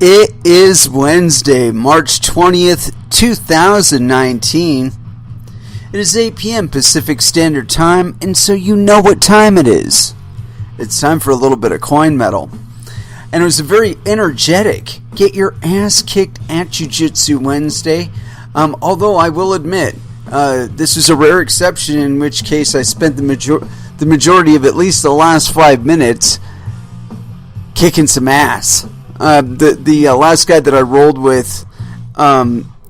It is Wednesday, March 20th, 2019. It is 8 p.m. Pacific Standard Time, and so you know what time it is. It's time for a little bit of coin metal. And it was a very energetic, get your ass kicked at Jiu-Jitsu Wednesday. Although I will admit, this is a rare exception, in which case I spent the majority of at least the last 5 minutes kicking some ass. The last guy that I rolled with,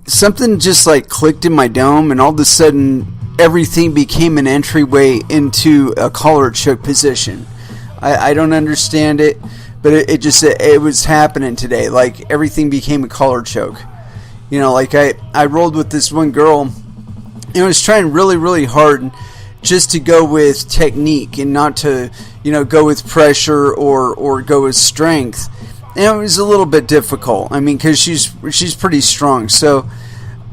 something just like clicked in my dome, and all of a sudden everything became an entryway into a collar choke position. I don't understand it, but it was happening today. Like, everything became a collar choke. You know, like I rolled with this one girl, and I was trying really, really hard just to go with technique and not to, go with pressure or go with strength. And it was a little bit difficult. I mean, because she's pretty strong. So,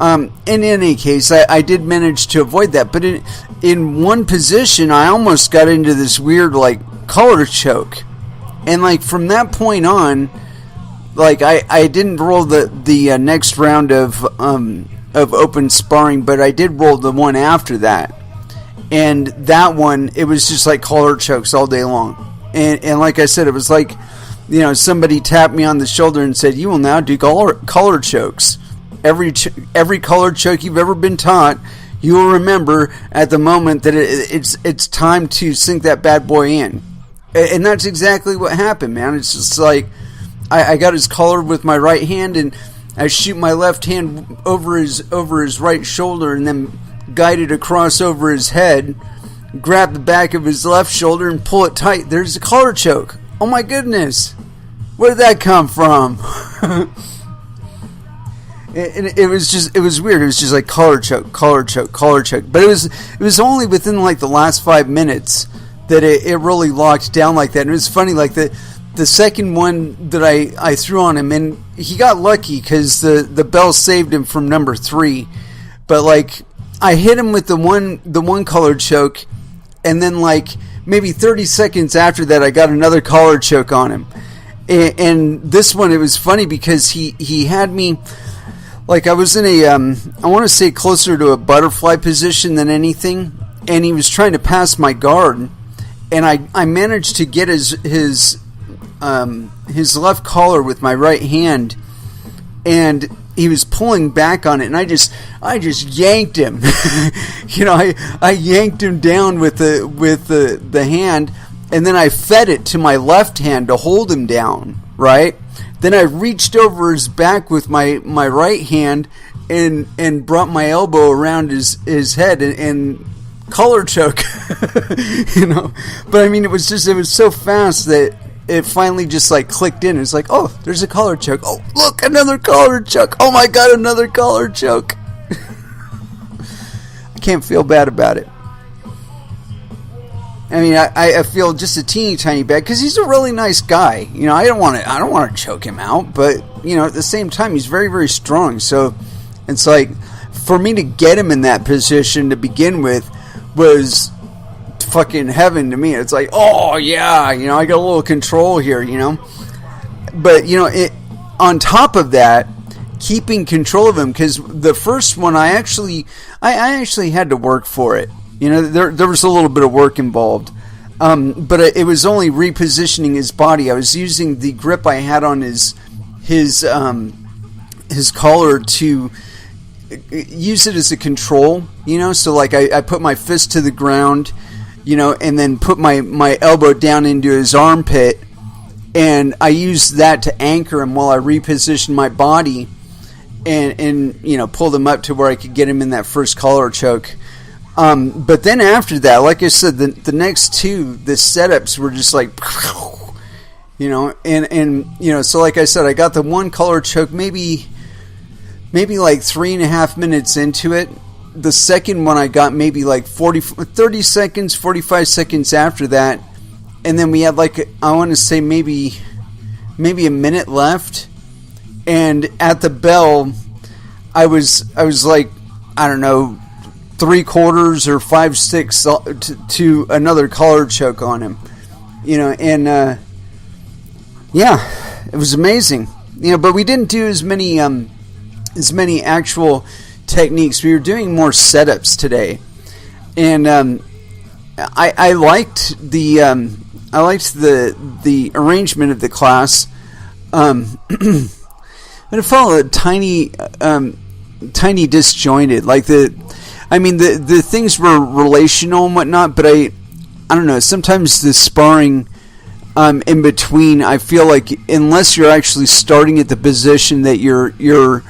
in any case, I did manage to avoid that. But in one position, I almost got into this weird, collar choke. And, from that point on, I didn't roll the next round of open sparring, but I did roll the one after that. And that one, it was just like collar chokes all day long. And like I said, it was like, somebody tapped me on the shoulder and said, "You will now do collar chokes. Every collar choke you've ever been taught, you will remember at the moment that it's time to sink that bad boy in." And that's exactly what happened, man. It's just like, I got his collar with my right hand, and I shoot my left hand over his right shoulder, and then guide it across over his head, grab the back of his left shoulder, and pull it tight. There's a collar choke. Oh my goodness, where did that come from? And it was weird. It was just like collar choke. But it was only within the last 5 minutes that it really locked down like that. And it was funny, the second one that I threw on him, and he got lucky because the bell saved him from number 3. But I hit him with the one collar choke, and then maybe 30 seconds after that, I got another collar choke on him. And this one, it was funny because he had me, I was in a, I want to say closer to a butterfly position than anything, and he was trying to pass my guard, and I managed to get his left collar with my right hand, and he was pulling back on it, and I just yanked him. I yanked him down with the hand, and then I fed it to my left hand to hold him down, right? Then I reached over his back with my right hand and brought my elbow around his head and collar choke. But I mean, it was so fast that it finally just clicked in. It's like, oh, there's a collar choke. Oh, look, another collar choke. Oh my God, another collar choke. I can't feel bad about it. I mean, I feel just a teeny tiny bad because he's a really nice guy. I don't want to choke him out, but at the same time, he's very, very strong. So it's for me to get him in that position to begin with was fucking heaven to me. It's oh yeah, I got a little control here, But on top of that, keeping control of him, because the first one I actually had to work for it. There was a little bit of work involved, but it was only repositioning his body. I was using the grip I had on his collar to use it as a control. So I put my fist to the ground, and then put my elbow down into his armpit, and I used that to anchor him while I repositioned my body, and pulled him up to where I could get him in that first collar choke. But then after that, like I said, the next two, the setups were just so like I said, I got the one collar choke maybe 3.5 minutes into it. The second one I got maybe 30 seconds, 45 seconds after that. And then we had I want to say maybe a minute left. And at the bell, I was I don't know, 3/4 or 5/6 to another collar choke on him. Yeah, it was amazing. but we didn't do as many actual techniques. We were doing more setups today, and I liked the arrangement of the class. But it felt tiny disjointed. Like the things were relational and whatnot, but I don't know. Sometimes the sparring in between, I feel like unless you're actually starting at the position that you're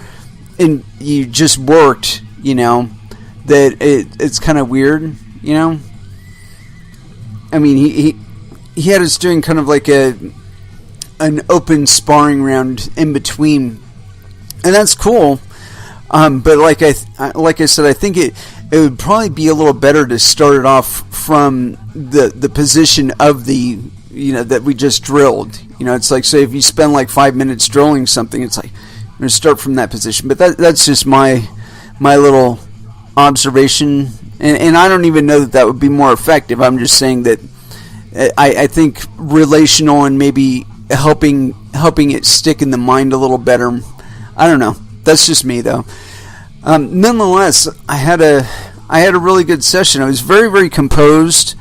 in, you just worked, that it's kind of weird, I mean, he had us doing kind of like an open sparring round in between, and that's cool. But like I said, I think it would probably be a little better to start it off from the position of the that we just drilled. It's like, say if you spend like 5 minutes drilling something, it's like I'm going to start from that position. But that's just my little observation, and I don't even know that would be more effective. I'm just saying that I think relational and maybe helping it stick in the mind a little better. I don't know. That's just me though. Nonetheless, I had a really good session. I was very, very composed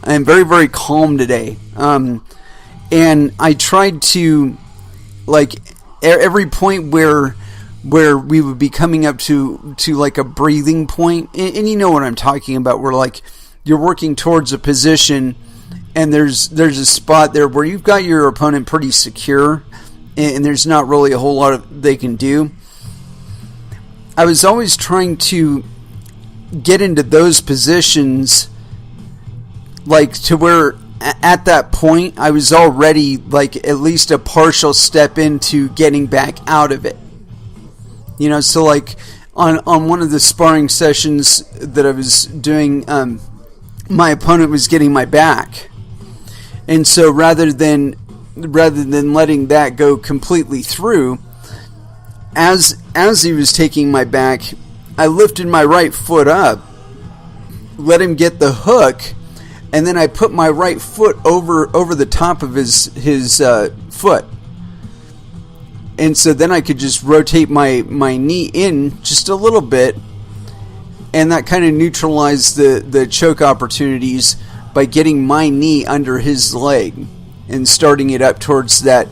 and very, very calm today. And I tried to, like, every point where we would be coming up to like a breathing point, and you know what I'm talking about, where like you're working towards a position and there's a spot there where you've got your opponent pretty secure and there's not really a whole lot they can do. I was always trying to get into those positions, like to where at that point I was already like at least a partial step into getting back out of it. So like on one of the sparring sessions that I was doing, my opponent was getting my back, and so rather than letting that go completely through, as he was taking my back, I lifted my right foot up, let him get the hook, and then I put my right foot over the top of his foot. And so then I could just rotate my knee in just a little bit, and that kind of neutralized the choke opportunities by getting my knee under his leg and starting it up towards that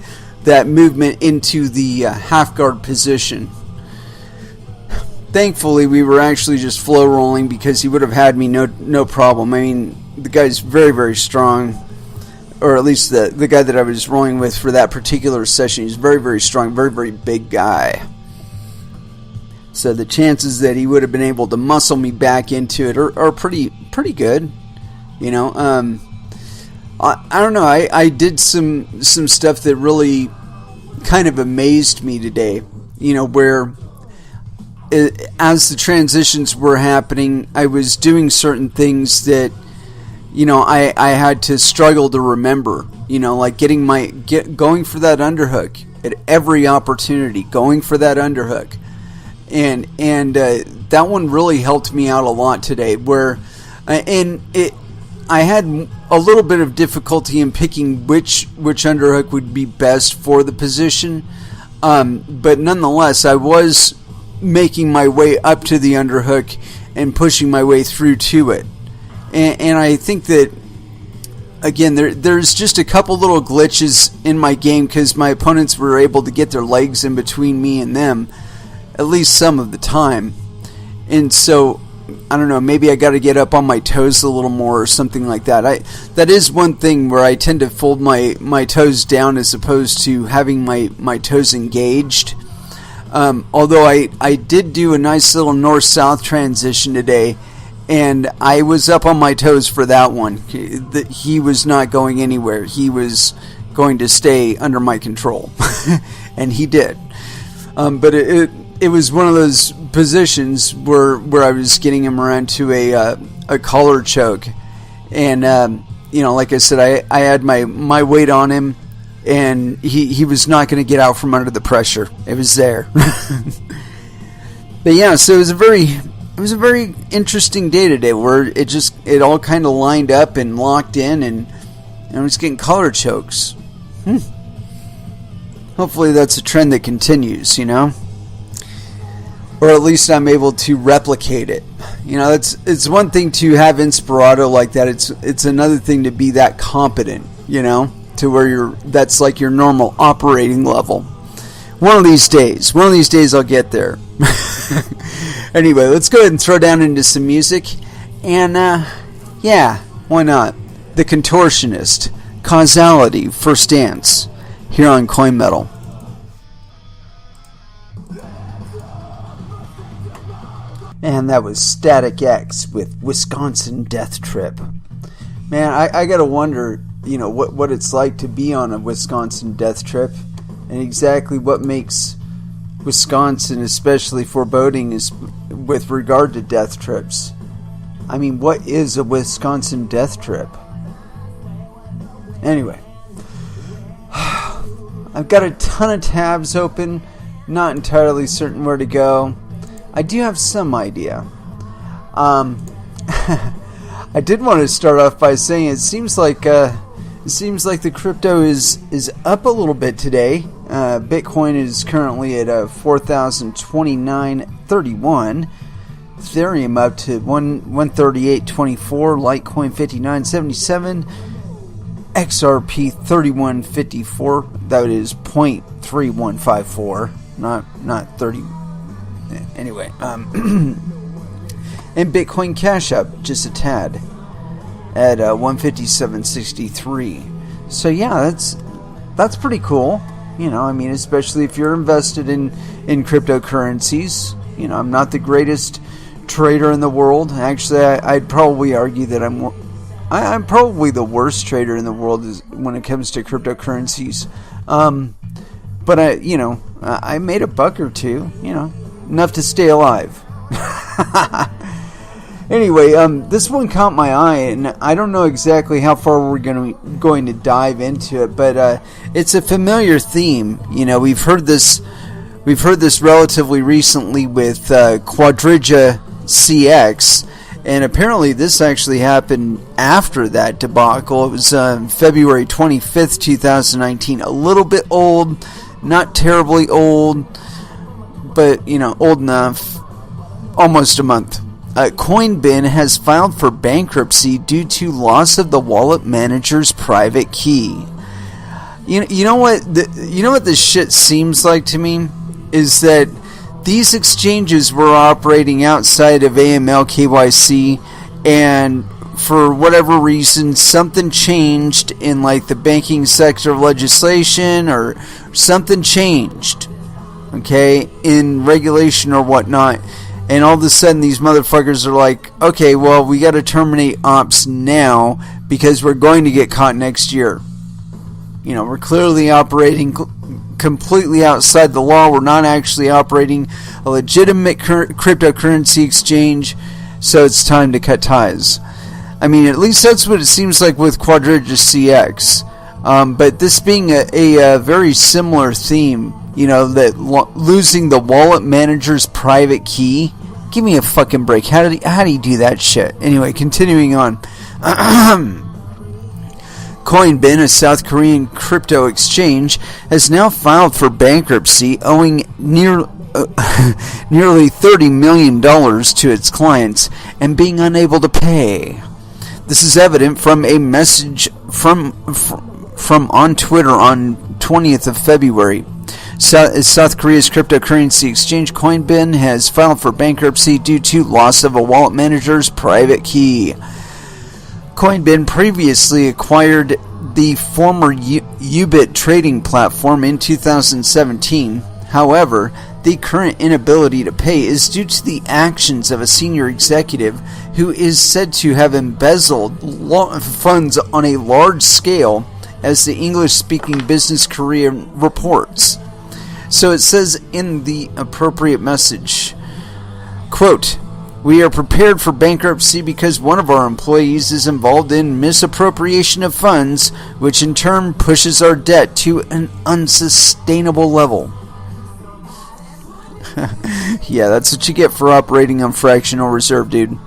movement into the half guard position. Thankfully, we were actually just flow rolling, because he would have had me no problem. I mean, the guy's very, very strong, or at least the guy that I was rolling with for that particular session, he's very, very strong, very, very big guy. So the chances that he would have been able to muscle me back into it are pretty good. I don't know. I did some stuff that really kind of amazed me today. Where as the transitions were happening, I was doing certain things that I had to struggle to remember. Like going for that underhook at every opportunity, going for that underhook, and that one really helped me out a lot today. I had a little bit of difficulty in picking which underhook would be best for the position, but nonetheless, I was making my way up to the underhook and pushing my way through to it. And I think that, again, there's just a couple little glitches in my game, because my opponents were able to get their legs in between me and them, at least some of the time. And so, I don't know, maybe I got to get up on my toes a little more or something like that. That is one thing where I tend to fold my toes down as opposed to having my toes engaged. Although I did do a nice little north-south transition today, and I was up on my toes for that one. He was not going anywhere. He was going to stay under my control, and he did. But it was one of those positions where I was getting him around to a collar choke, and like I said, I had my weight on him, and he was not going to get out from under the pressure. It was there. But yeah, so it was a very interesting day today, where it all kind of lined up and locked in, and I was getting collar chokes. hopefully that's a trend that continues, you know? Or at least I'm able to replicate it. You know, it's one thing to have Inspirato like that. It's another thing to be that competent, you know, to where that's like your normal operating level. One of these days I'll get there. Anyway, let's go ahead and throw down into some music. And, yeah, why not? The Contortionist, Causality, First Dance, here on Coin Metal. And that was Static X with Wisconsin Death Trip. Man, I gotta wonder, you know, what it's like to be on a Wisconsin Death Trip, and exactly what makes Wisconsin especially foreboding is with regard to death trips. I mean, what is a Wisconsin death trip? Anyway, I've got a ton of tabs open, not entirely certain where to go. I do have some idea. I did want to start off by saying it seems like the crypto is up a little bit today. Bitcoin is currently at 4,029.31. Ethereum up to 138.24. Litecoin 59.77. XRP 31.54. That is 0.3154, not 30. Anyway, and Bitcoin Cash up just a tad at 157.63. So yeah, that's pretty cool. You know, I mean, especially if you're invested in cryptocurrencies. You know, I'm not the greatest trader in the world. Actually, I'd probably argue that I'm probably the worst trader in the world when it comes to cryptocurrencies. But I made a buck or two. You know, enough to stay alive. Anyway, this one caught my eye, and I don't know exactly how far we're going to dive into it, but it's a familiar theme. You know, we've heard this relatively recently with Quadriga CX, and apparently this actually happened after that debacle. It was February 25th, 2019. A little bit old, not terribly old, but, you know, old enough. Almost a month. Coinbin has filed for bankruptcy due to loss of the wallet manager's private key. You know what this shit seems like to me is that these exchanges were operating outside of AML KYC, and for whatever reason something changed in like the banking sector legislation, or something changed, okay, in regulation or whatnot. And all of a sudden, these motherfuckers are like, okay, well, we got to terminate ops now because we're going to get caught next year. You know, we're clearly operating completely outside the law. We're not actually operating a legitimate cryptocurrency exchange, so it's time to cut ties. I mean, at least that's what it seems like with Quadriga CX. But this being a very similar theme, you know, that losing the wallet manager's private key. Give me a fucking break. How do you do that shit? Anyway, continuing on. Coinbin, a South Korean crypto exchange, has now filed for bankruptcy, owing nearly $30 million to its clients and being unable to pay. This is evident from a message from on Twitter on 20th of February. South Korea's cryptocurrency exchange Coinbin has filed for bankruptcy due to loss of a wallet manager's private key. Coinbin previously acquired the former Ubit trading platform in 2017. However, the current inability to pay is due to the actions of a senior executive who is said to have embezzled funds on a large scale, as the English-speaking Business Korea reports. So it says in the appropriate message, quote, "We are prepared for bankruptcy because one of our employees is involved in misappropriation of funds, which in turn pushes our debt to an unsustainable level." Yeah, that's what you get for operating on fractional reserve, dude.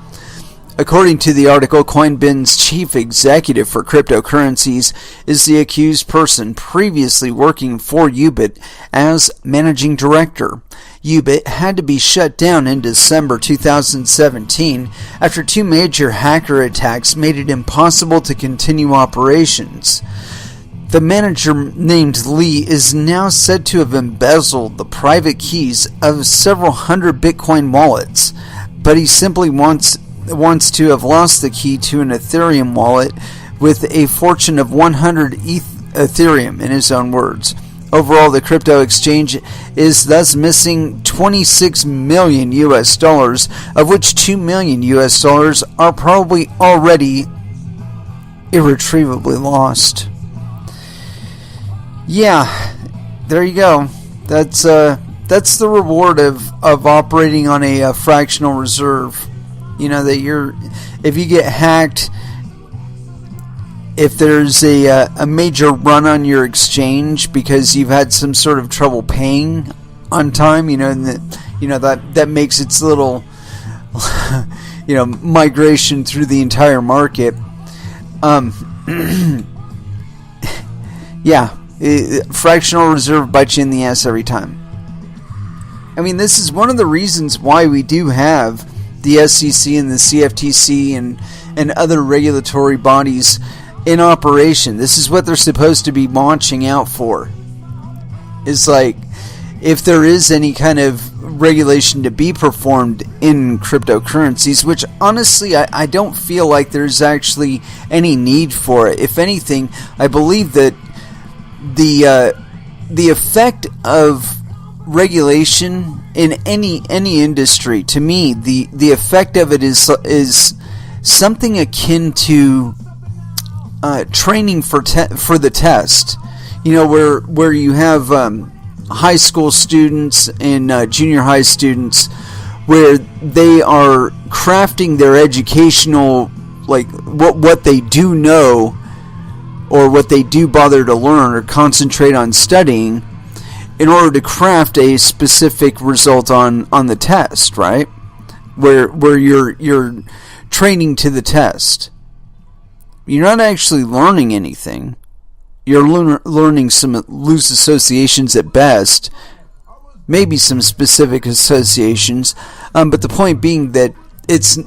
According to the article, Coinbin's chief executive for cryptocurrencies is the accused person previously working for Ubit as managing director. Ubit had to be shut down in December 2017 after two major hacker attacks made it impossible to continue operations. The manager, named Lee, is now said to have embezzled the private keys of several hundred Bitcoin wallets, but he simply wants to have lost the key to an Ethereum wallet with a fortune of 100 Ethereum, in his own words. Overall, the crypto exchange is thus missing 26 million US dollars, of which 2 million US dollars are probably already irretrievably lost. Yeah, there you go. That's the reward of operating on a fractional reserve. You know that if you get hacked, if there's a major run on your exchange because you've had some sort of trouble paying on time, and that makes its little migration through the entire market. Yeah. Fractional reserve bites you in the ass every time. I mean, this is one of the reasons why we do have the SEC and the CFTC and other regulatory bodies in operation. This is what they're supposed to be watching out for. It's like, if there is any kind of regulation to be performed in cryptocurrencies, which honestly I don't feel like there's actually any need for it. If anything, I believe that the effect of regulation in any industry, to me, the effect of it is something akin to training for the test. Where you have high school students and junior high students, where they are crafting their educational, like what they do know, or what they do bother to learn or concentrate on studying, in order to craft a specific result on the test, right? Where you're training to the test. You're not actually learning anything. You're learning some loose associations at best, maybe some specific associations, but the point being that it's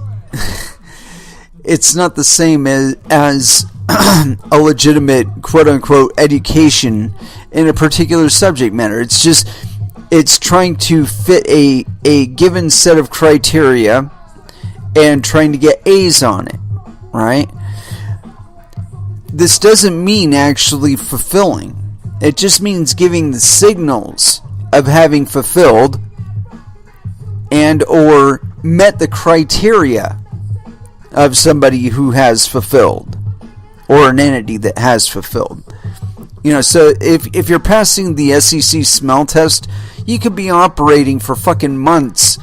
not the same as a legitimate quote-unquote education in a particular subject matter. It's trying to fit a given set of criteria and trying to get A's on it, right? This doesn't mean actually fulfilling. It just means giving the signals of having fulfilled and or met the criteria of somebody who has fulfilled, or an entity that has fulfilled. So if you're passing the SEC smell test, you could be operating for fucking months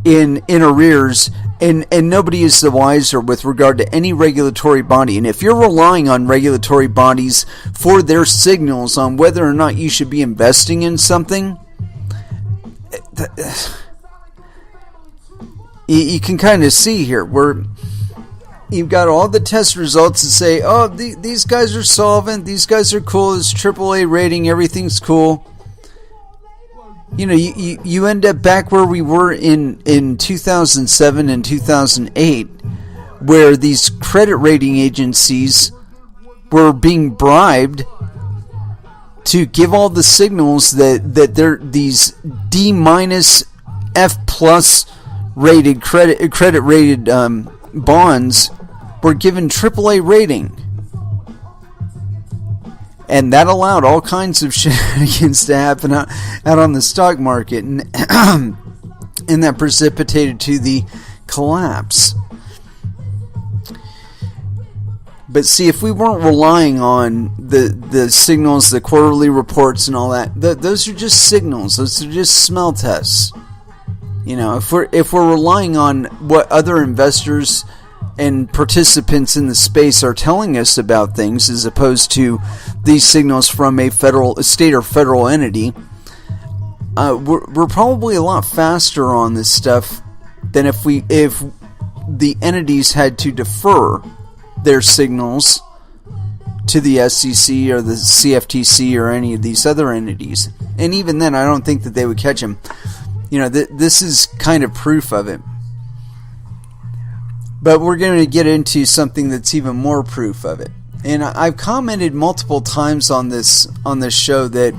in arrears, and nobody is the wiser with regard to any regulatory body. And if you're relying on regulatory bodies for their signals on whether or not you should be investing in something, you can kind of see here where you've got all the test results that say, oh, these guys are solvent, these guys are cool, it's AAA rating, everything's cool. You end up back where we were in 2007 and 2008, where these credit rating agencies were being bribed to give all the signals that they're these D- F+ rated credit rated bonds were given AAA rating, and that allowed all kinds of shenanigans to happen out on the stock market, and that precipitated to the collapse. But see, if we weren't relying on the signals, the quarterly reports, and all that, those are just signals. Those are just smell tests. If we're relying on what other investors and participants in the space are telling us about things, as opposed to these signals from a state or federal entity, we're probably a lot faster on this stuff than if the entities had to defer their signals to the SEC or the CFTC or any of these other entities. And even then, I don't think that they would catch him. This is kind of proof of it. But we're going to get into something that's even more proof of it. And I've commented multiple times on this show that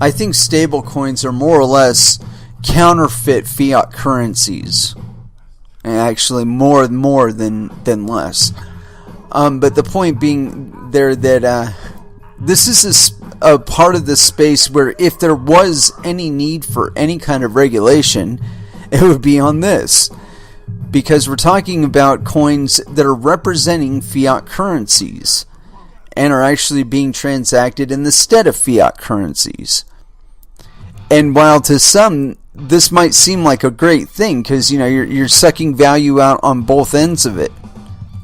I think stablecoins are more or less counterfeit fiat currencies. And actually more than less. But the point being there that this is a part of the space where if there was any need for any kind of regulation, it would be on this. Because we're talking about coins that are representing fiat currencies and are actually being transacted in the stead of fiat currencies. And while to some this might seem like a great thing because you're sucking value out on both ends of it,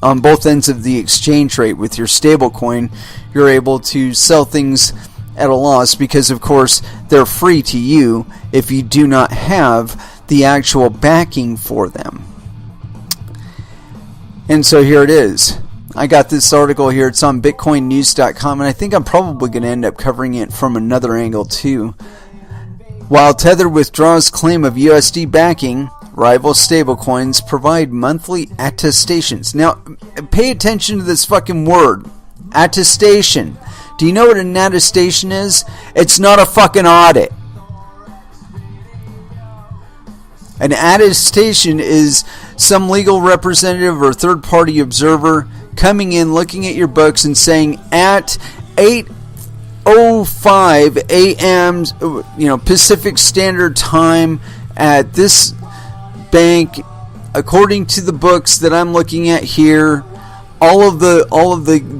on both ends of the exchange rate with your stablecoin, you're able to sell things at a loss because of course they're free to you if you do not have the actual backing for them. And so here it is. I got this article here. It's on bitcoinnews.com, and I think I'm probably going to end up covering it from another angle too. While Tether withdraws claim of USD backing, rival stablecoins provide monthly attestations. Now, pay attention to this fucking word. Attestation. Do you know what an attestation is? It's not a fucking audit. An attestation is some legal representative or third-party observer coming in, looking at your books and saying at 8:05 a.m. Pacific Standard Time at this bank, according to the books that I'm looking at here, all of the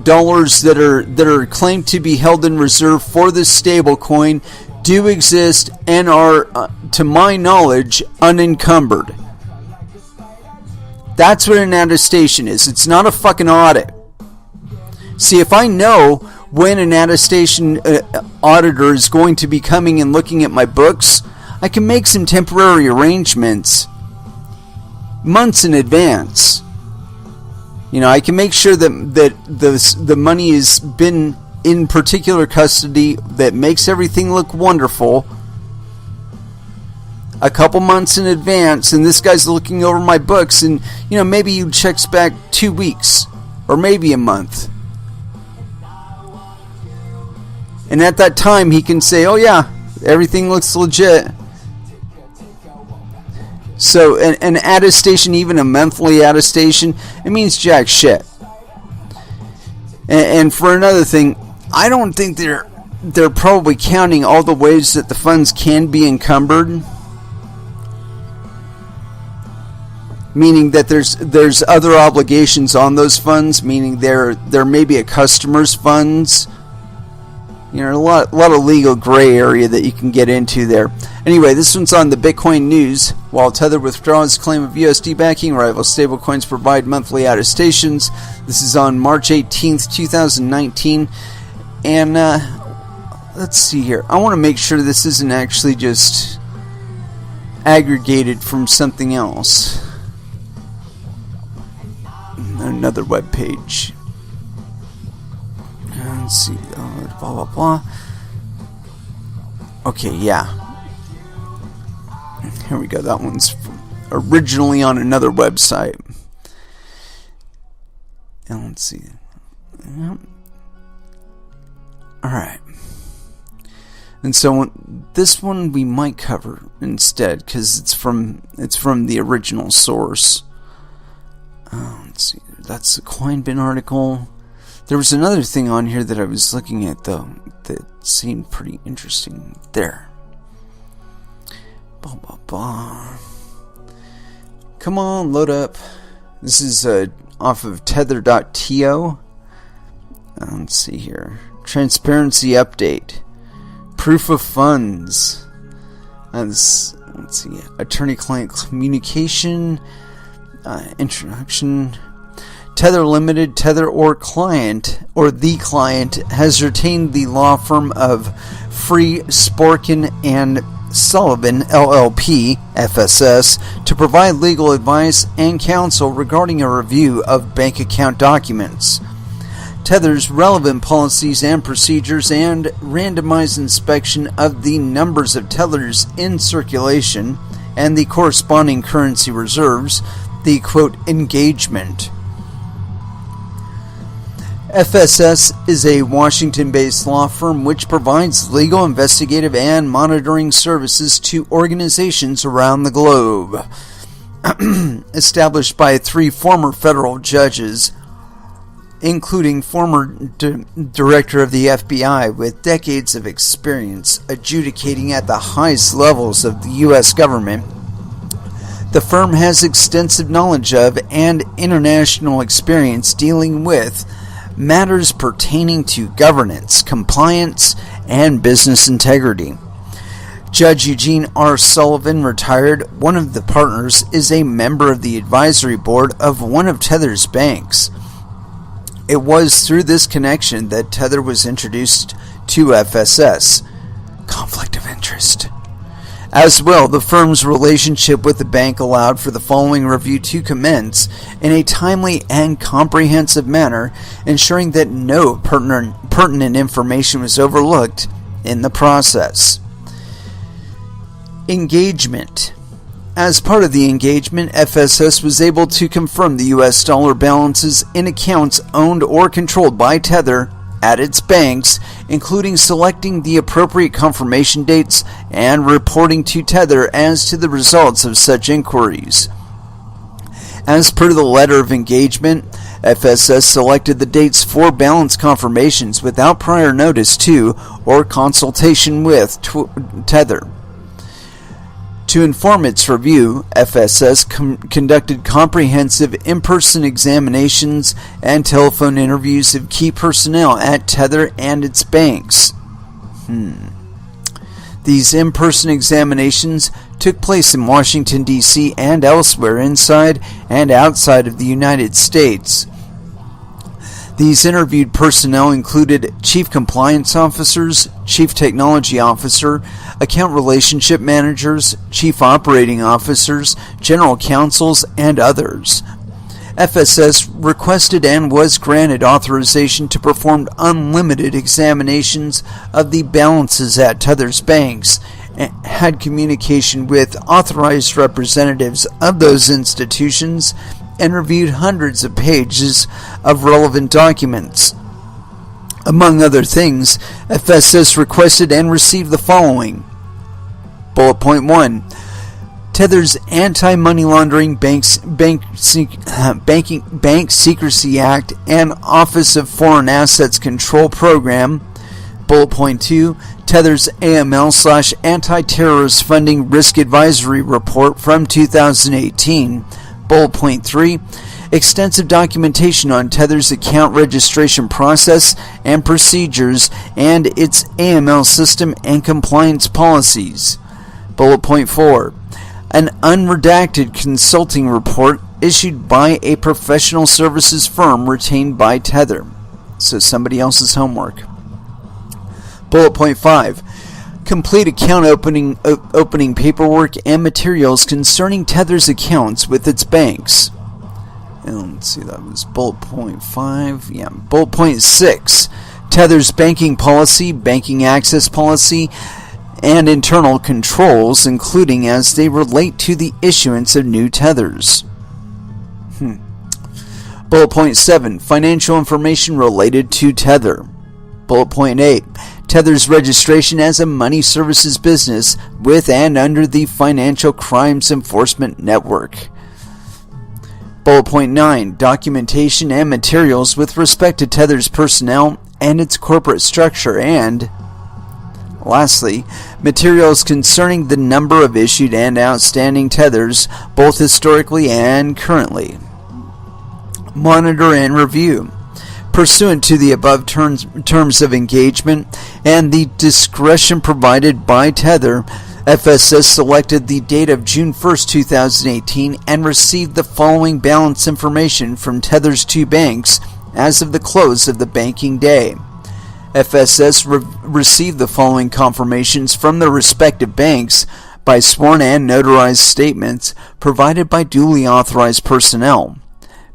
dollars that are claimed to be held in reserve for this stable coin do exist and are, to my knowledge, unencumbered. That's what an attestation is. It's not a fucking audit. See, if I know when an attestation auditor is going to be coming and looking at my books, I can make some temporary arrangements months in advance. I can make sure that the money has been in particular custody that makes everything look wonderful a couple months in advance, and this guy's looking over my books, and maybe he checks back 2 weeks or maybe a month, and at that time he can say, oh yeah, everything looks legit. So an attestation, even a monthly attestation, it means jack shit. And for another thing, I don't think they're probably counting all the ways that the funds can be encumbered. Meaning that there's other obligations on those funds, meaning there may be a customer's funds. A lot of legal gray area that you can get into there. Anyway, this one's on the Bitcoin News. While Tether withdraws claim of USD backing, rival stablecoins provide monthly attestations. This is on March 18th, 2019. And let's see here. I want to make sure this isn't actually just aggregated from something else. Another web page. Let's see. Blah, blah, blah. Okay, yeah. Here we go. That one's originally on another website. And let's see. Yep. Alright. And so this one we might cover instead because it's from the original source. Let's see. That's the Coinbin article. There was another thing on here that I was looking at though that seemed pretty interesting. There. Blah blah blah. Come on, load up. This is off of tether.to. Let's see here. Transparency update. Proof of funds. Let's see. Attorney-client communication. Introduction. Tether Limited, Tether or client, or the client, has retained the law firm of Free, Sporkin, and Sullivan LLP, FSS, to provide legal advice and counsel regarding a review of bank account documents, Tether's relevant policies and procedures, and randomized inspection of the numbers of tethers in circulation and the corresponding currency reserves, the quote engagement. FSS is a Washington-based law firm which provides legal, investigative, and monitoring services to organizations around the globe. Established by 3 former federal judges, including former director of the FBI with decades of experience adjudicating at the highest levels of the U.S. government, the firm has extensive knowledge of and international experience dealing with matters pertaining to governance, compliance, and business integrity. Judge Eugene R. Sullivan, retired, one of the partners, is a member of the advisory board of one of Tether's banks. It was through this connection that Tether was introduced to FSS. Conflict of interest. As well, the firm's relationship with the bank allowed for the following review to commence in a timely and comprehensive manner, ensuring that no pertinent information was overlooked in the process. Engagement. As part of the engagement, FSS was able to confirm the US dollar balances in accounts owned or controlled by Tether at its banks, including selecting the appropriate confirmation dates and reporting to Tether as to the results of such inquiries. As per the letter of engagement, FSS selected the dates for balance confirmations without prior notice to or consultation with Tether. To inform its review, FSS conducted comprehensive in-person examinations and telephone interviews of key personnel at Tether and its banks. These in-person examinations took place in Washington, D.C. and elsewhere inside and outside of the United States. These interviewed personnel included Chief Compliance Officers, Chief Technology Officer, Account Relationship Managers, Chief Operating Officers, General Counsels, and others. FSS requested and was granted authorization to perform unlimited examinations of the balances at Tether's banks, and had communication with authorized representatives of those institutions, and reviewed hundreds of pages of relevant documents. Among other things, FSS requested and received the following. Bullet point 1. Tether's Anti-Money Laundering Bank Secrecy Act and Office of Foreign Assets Control Program. Bullet point 2. Tether's AML/Anti-Terrorist Funding Risk Advisory Report from 2018. Bullet point 3. Extensive documentation on Tether's account registration process and procedures and its AML system and compliance policies. Bullet point 4. An unredacted consulting report issued by a professional services firm retained by Tether. So somebody else's homework. Bullet point 5. Complete account opening paperwork and materials concerning Tether's accounts with its banks. And let's see, that was bullet point 5. Yeah, bullet point 6. Tether's banking policy, banking access policy, and internal controls, including as they relate to the issuance of new Tethers. Bullet point 7. Financial information related to Tether. Bullet point 8. Tether's registration as a money services business with and under the Financial Crimes Enforcement Network. Bullet point 9. Documentation and materials with respect to Tether's personnel and its corporate structure, and lastly, materials concerning the number of issued and outstanding Tethers, both historically and currently. Monitor and review. Pursuant to the above terms of engagement and the discretion provided by Tether, FSS selected the date of June 1st, 2018 and received the following balance information from Tether's 2 banks as of the close of the banking day. FSS received the following confirmations from the respective banks by sworn and notarized statements provided by duly authorized personnel.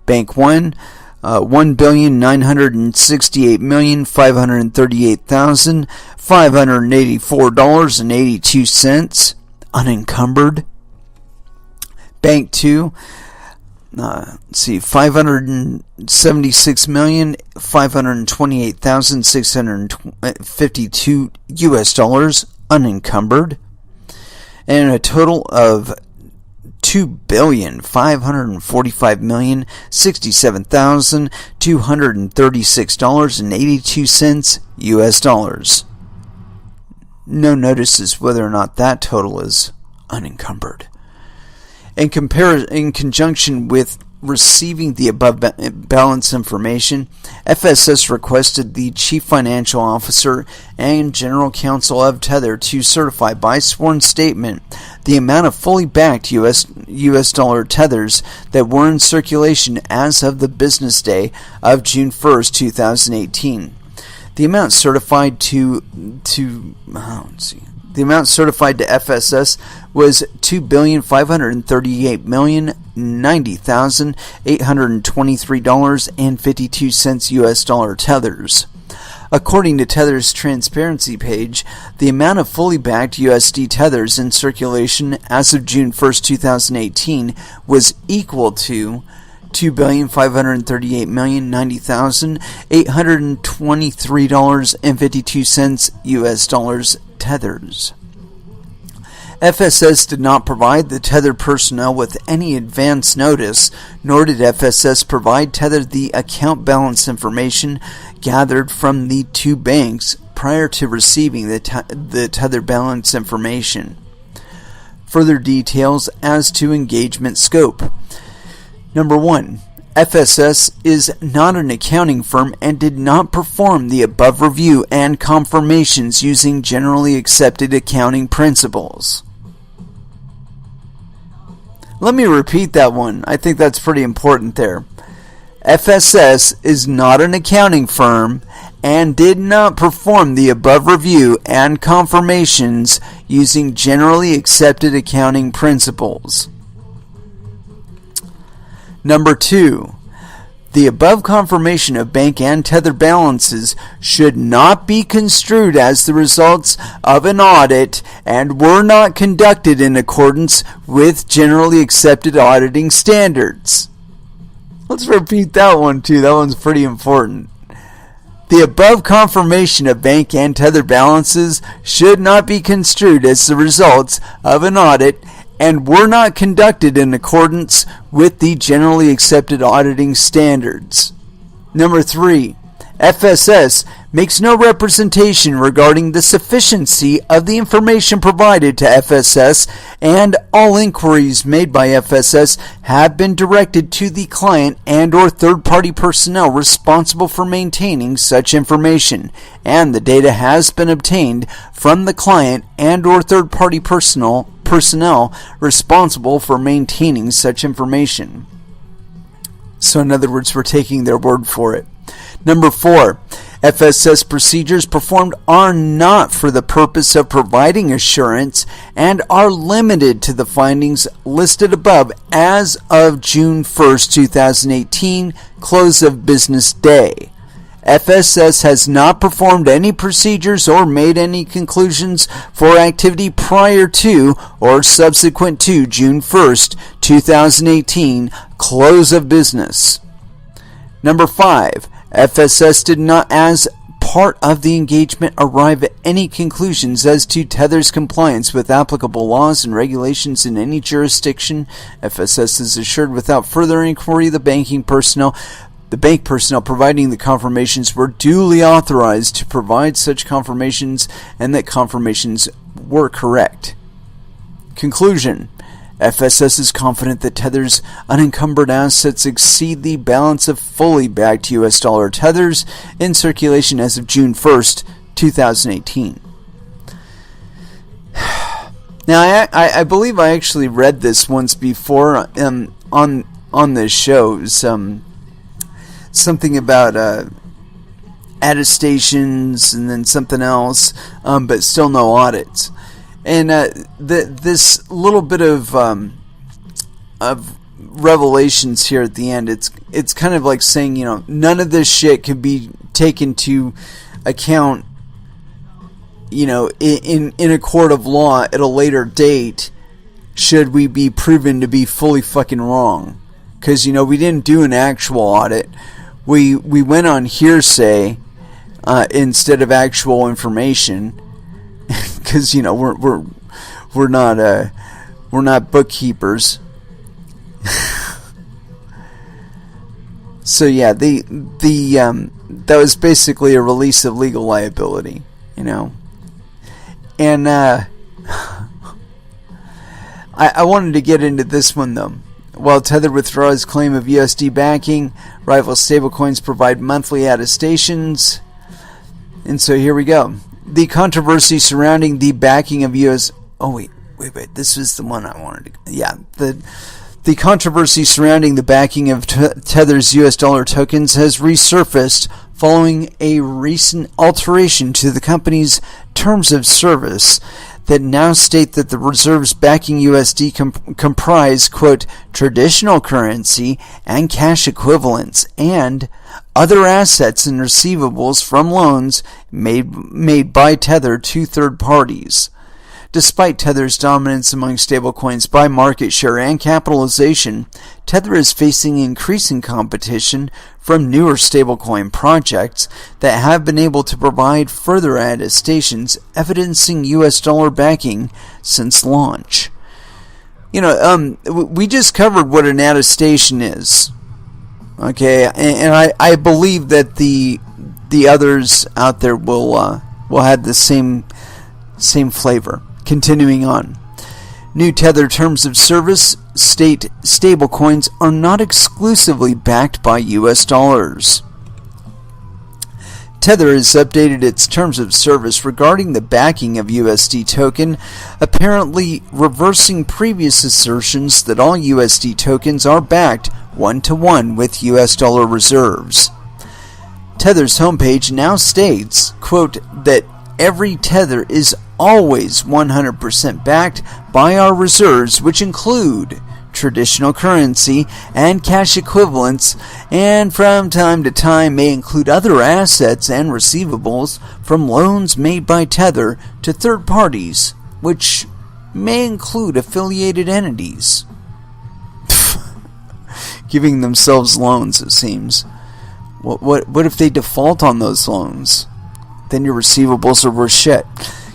Bank 1, $1,968,538,584.82, unencumbered. Bank 2, $576,528,652 US, unencumbered, and a total of $2,545,067,236.82 US. No notices whether or not that total is unencumbered. In conjunction with receiving the above balance information, FSS requested the Chief Financial Officer and General Counsel of Tether to certify by sworn statement the amount of fully backed US dollar tethers that were in circulation as of the business day of June 1st, 2018. The amount certified to FSS was $2,538,090,823.52 US tethers. According to Tether's transparency page, the amount of fully backed USD tethers in circulation as of June 1st, 2018 was equal to $2,538,090,823.52 US tethers. FSS did not provide the Tether personnel with any advance notice, nor did FSS provide Tether the account balance information gathered from the two banks prior to receiving the Tether balance information. Further details as to engagement scope. Number 1. FSS is not an accounting firm and did not perform the above review and confirmations using generally accepted accounting principles. Let me repeat that one. I think that's pretty important there. FSS is not an accounting firm and did not perform the above review and confirmations using generally accepted accounting principles. Number 2. The above confirmation of bank and Tether balances should not be construed as the results of an audit and were not conducted in accordance with generally accepted auditing standards. Let's repeat that one too. That one's pretty important. The above confirmation of bank and Tether balances should not be construed as the results of an audit and were not conducted in accordance with the generally accepted auditing standards. Number 3. FSS makes no representation regarding the sufficiency of the information provided to FSS, and all inquiries made by FSS have been directed to the client and or third-party personnel responsible for maintaining such information, and the data has been obtained from the client and or third-party personnel responsible for maintaining such information. So in other words, we're taking their word for it. Number 4, FSS procedures performed are not for the purpose of providing assurance and are limited to the findings listed above as of June 1st, 2018, close of business day. FSS has not performed any procedures or made any conclusions for activity prior to or subsequent to June 1st, 2018, close of business. Number 5. FSS did not, as part of the engagement, arrive at any conclusions as to Tether's compliance with applicable laws and regulations in any jurisdiction. FSS is assured without further inquiry the bank personnel providing the confirmations were duly authorized to provide such confirmations and that confirmations were correct. Conclusion. FSS is confident that Tether's unencumbered assets exceed the balance of fully backed US dollar tethers in circulation as of June 1st, 2018. Now, I believe I actually read this once before on this show. Something about Attestations and then something else, but still no audits. And this little bit of revelations here at the end, it's kind of like saying, none of this shit could be taken to account, in a court of law at a later date, should we be proven to be fully fucking wrong. Because, we didn't do an actual audit. We went on hearsay instead of actual information. Because, we're not bookkeepers. So yeah, that was basically a release of legal liability, And I wanted to get into this one though. While Tether withdraws claim of USD backing, rival stablecoins provide monthly attestations. And so here we go. The controversy surrounding the backing of US... Oh, wait. This was the one I wanted to... Yeah. The controversy surrounding the backing of Tether's US dollar tokens has resurfaced following a recent alteration to the company's terms of service that now state that the reserves backing USD comprise, quote, traditional currency and cash equivalents and other assets and receivables from loans made by Tether to third parties. Despite Tether's dominance among stablecoins by market share and capitalization, Tether is facing increasing competition from newer stablecoin projects that have been able to provide further attestations evidencing US dollar backing since launch. We just covered what an attestation is. Okay, and I believe that the others out there will have the same flavor. Continuing on. New Tether terms of service state stablecoins are not exclusively backed by US dollars. Tether has updated its terms of service regarding the backing of USD token, apparently reversing previous assertions that all USD tokens are backed one-to-one with US dollar reserves. Tether's homepage now states, quote, that every Tether is always 100% backed by our reserves, which include traditional currency and cash equivalents, and from time to time may include other assets and receivables from loans made by Tether to third parties, which may include affiliated entities. Giving themselves loans, it seems. What if they default on those loans? Then your receivables are worth shit.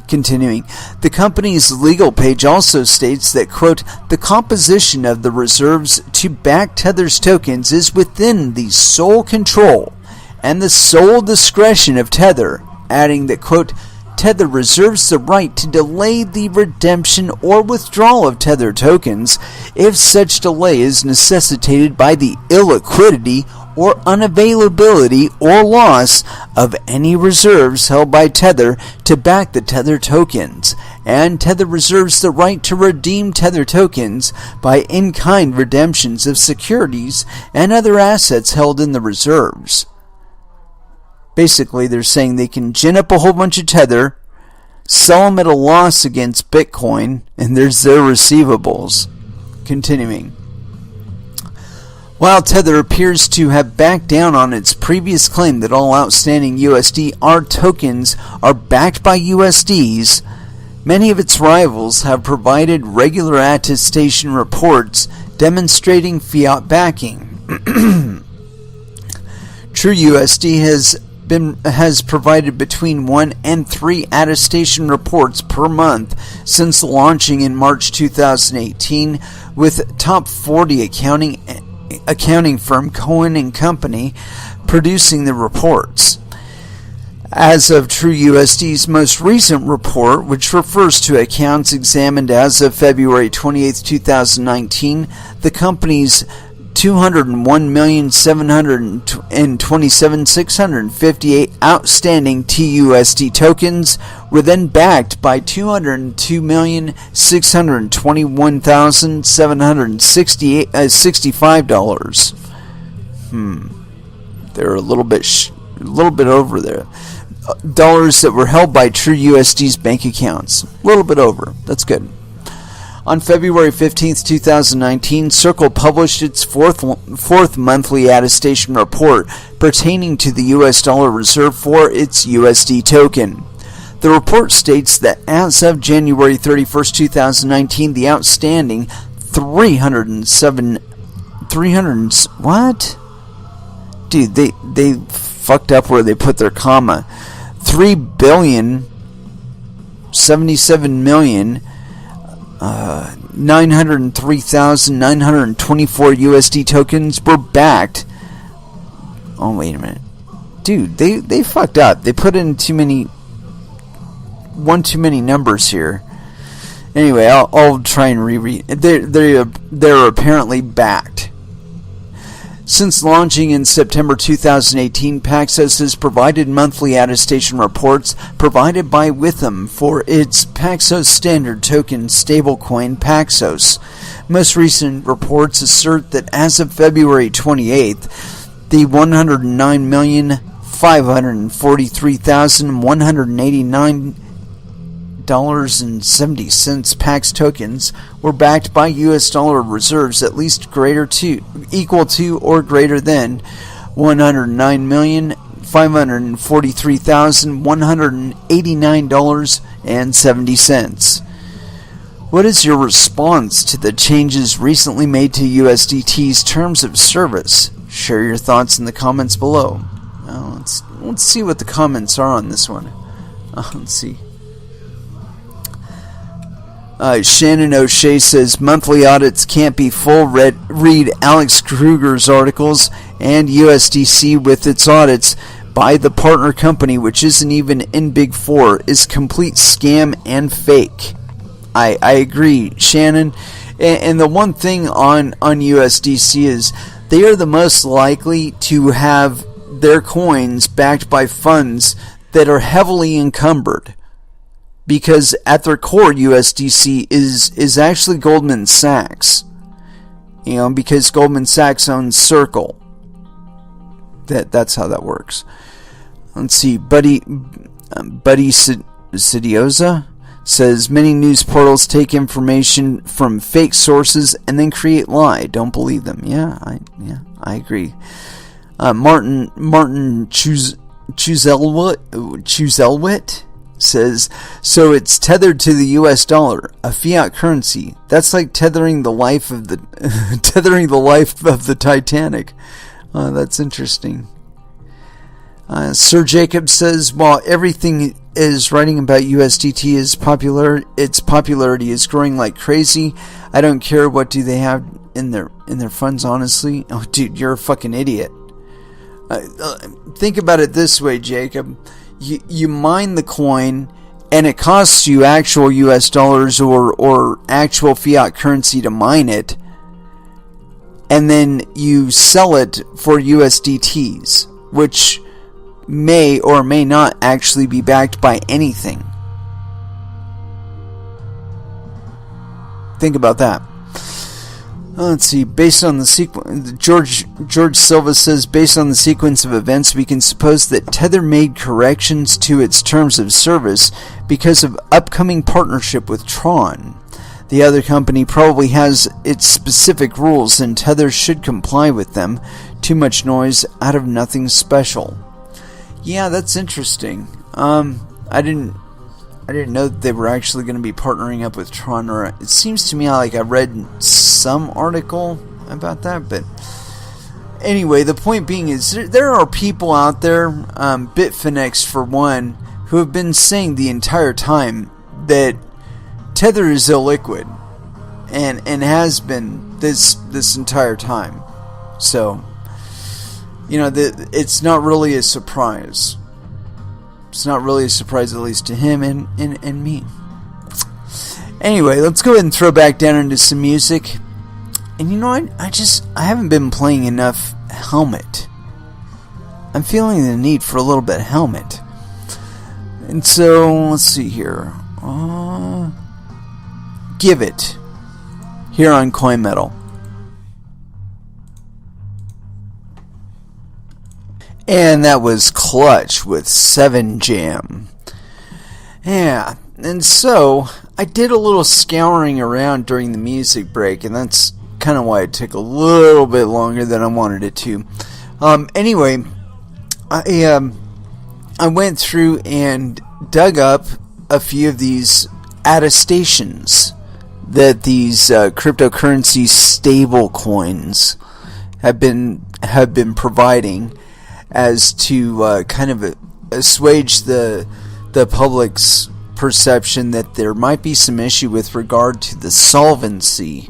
Continuing, the company's legal page also states that, quote, the composition of the reserves to back Tether's tokens is within the sole control and the sole discretion of Tether, adding that, quote, Tether reserves the right to delay the redemption or withdrawal of Tether tokens if such delay is necessitated by the illiquidity or unavailability or loss of any reserves held by Tether to back the Tether tokens, and Tether reserves the right to redeem Tether tokens by in-kind redemptions of securities and other assets held in the reserves. Basically, they're saying they can gin up a whole bunch of Tether, sell them at a loss against Bitcoin, and there's their receivables. Continuing. While Tether appears to have backed down on its previous claim that all outstanding USDR tokens are backed by USDs, many of its rivals have provided regular attestation reports demonstrating fiat backing. TruUSD has provided between 1 and 3 attestation reports per month since launching in March 2018, with top 40 accounting firm Cohen & Company producing the reports. As of TruUSD's most recent report, which refers to accounts examined as of February 28, 2019, the company's 201,727,658 outstanding TUSD tokens were then backed by 202,621,765 dollars. They're a little bit a little bit over there. Dollars that were held by TruUSD's bank accounts. A little bit over. That's good. On February 15th, 2019, Circle published its fourth monthly attestation report pertaining to the US dollar reserve for its USD token. The report states that as of January 31st, 2019, the outstanding what? Dude, they fucked up where they put their comma. 3,077,903,924 USD tokens were backed. Oh, wait a minute. Dude, they fucked up. They put in too many numbers here. Anyway, I'll try and reread. They're apparently backed. Since launching in September 2018, Paxos has provided monthly attestation reports provided by Witham for its Paxos standard token stablecoin Paxos. Most recent reports assert that as of February 28th, the 109,543,189 $1.70 Pax tokens were backed by US dollar reserves at least equal to or greater than $109,543,189.70. What is your response to the changes recently made to USDT's terms of service? Share your thoughts in the comments below. Let's see what the comments are on this one. Let's see. Shannon O'Shea says monthly audits can't be full. Read Alex Kruger's articles and USDC with its audits by the partner company, which isn't even in Big Four, is complete scam and fake. I agree, Shannon. And the one thing on USDC is they are the most likely to have their coins backed by funds that are heavily encumbered. Because at their core, USDC is actually Goldman Sachs. Because Goldman Sachs owns Circle. That's how that works. Let's see. Buddy Sidioza says many news portals take information from fake sources and then create lie. Don't believe them. I agree. Martin Chuzelwit says, so it's tethered to the US dollar, a fiat currency. That's like tethering the life of the Titanic. That's interesting. Sir Jacob says, while everything is writing about USDT is popular, its popularity is growing like crazy. I don't care what do they have in their funds, honestly. Oh, dude, you're a fucking idiot. Think about it this way, Jacob. You mine the coin, and it costs you actual US dollars or actual fiat currency to mine it, and then you sell it for USDTs, which may or may not actually be backed by anything. Think about that. Let's see. Based on the sequence, George Silva says, based on the sequence of events, we can suppose that Tether made corrections to its terms of service because of upcoming partnership with Tron. The other company probably has its specific rules, and Tether should comply with them. Too much noise out of nothing special. Yeah, that's interesting. I didn't know that they were actually going to be partnering up with Tron. Or it seems to me like I read some article about that. But anyway, the point being is there are people out there, Bitfinex for one, who have been saying the entire time that Tether is illiquid, and has been this entire time. So, it's not really a surprise. It's not really a surprise, at least to him and me. Anyway, let's go ahead and throw back down into some music. And I haven't been playing enough Helmet. I'm feeling the need for a little bit of Helmet. And so, let's see here. Give It. Here on Coin Metal. And that was Clutch with 7 Jam. Yeah, and so I did a little scouring around during the music break, and that's kind of why it took a little bit longer than I wanted it to. Anyway, I went through and dug up a few of these attestations that these cryptocurrency stablecoins have been providing, as to kind of assuage the public's perception that there might be some issue with regard to the solvency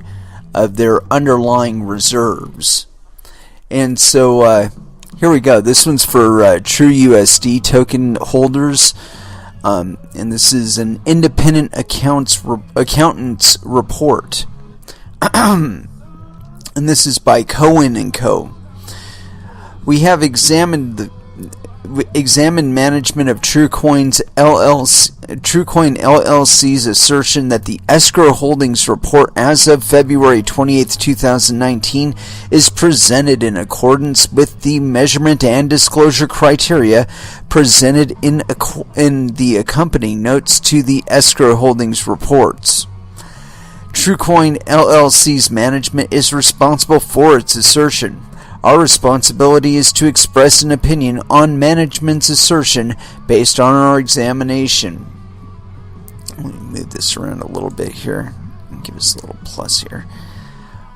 of their underlying reserves. And so here we go. This one's for TruUSD token holders, and this is an independent accountant's report. And this is by Cohen & Co. We have examined management of TruCoin LLC's assertion that the escrow holdings report as of February 28, 2019 is presented in accordance with the measurement and disclosure criteria presented in the accompanying notes to the escrow holdings reports. TruCoin LLC's management is responsible for its assertion. Our responsibility is to express an opinion on management's assertion based on our examination. Let me move this around a little bit here and give us a little plus here.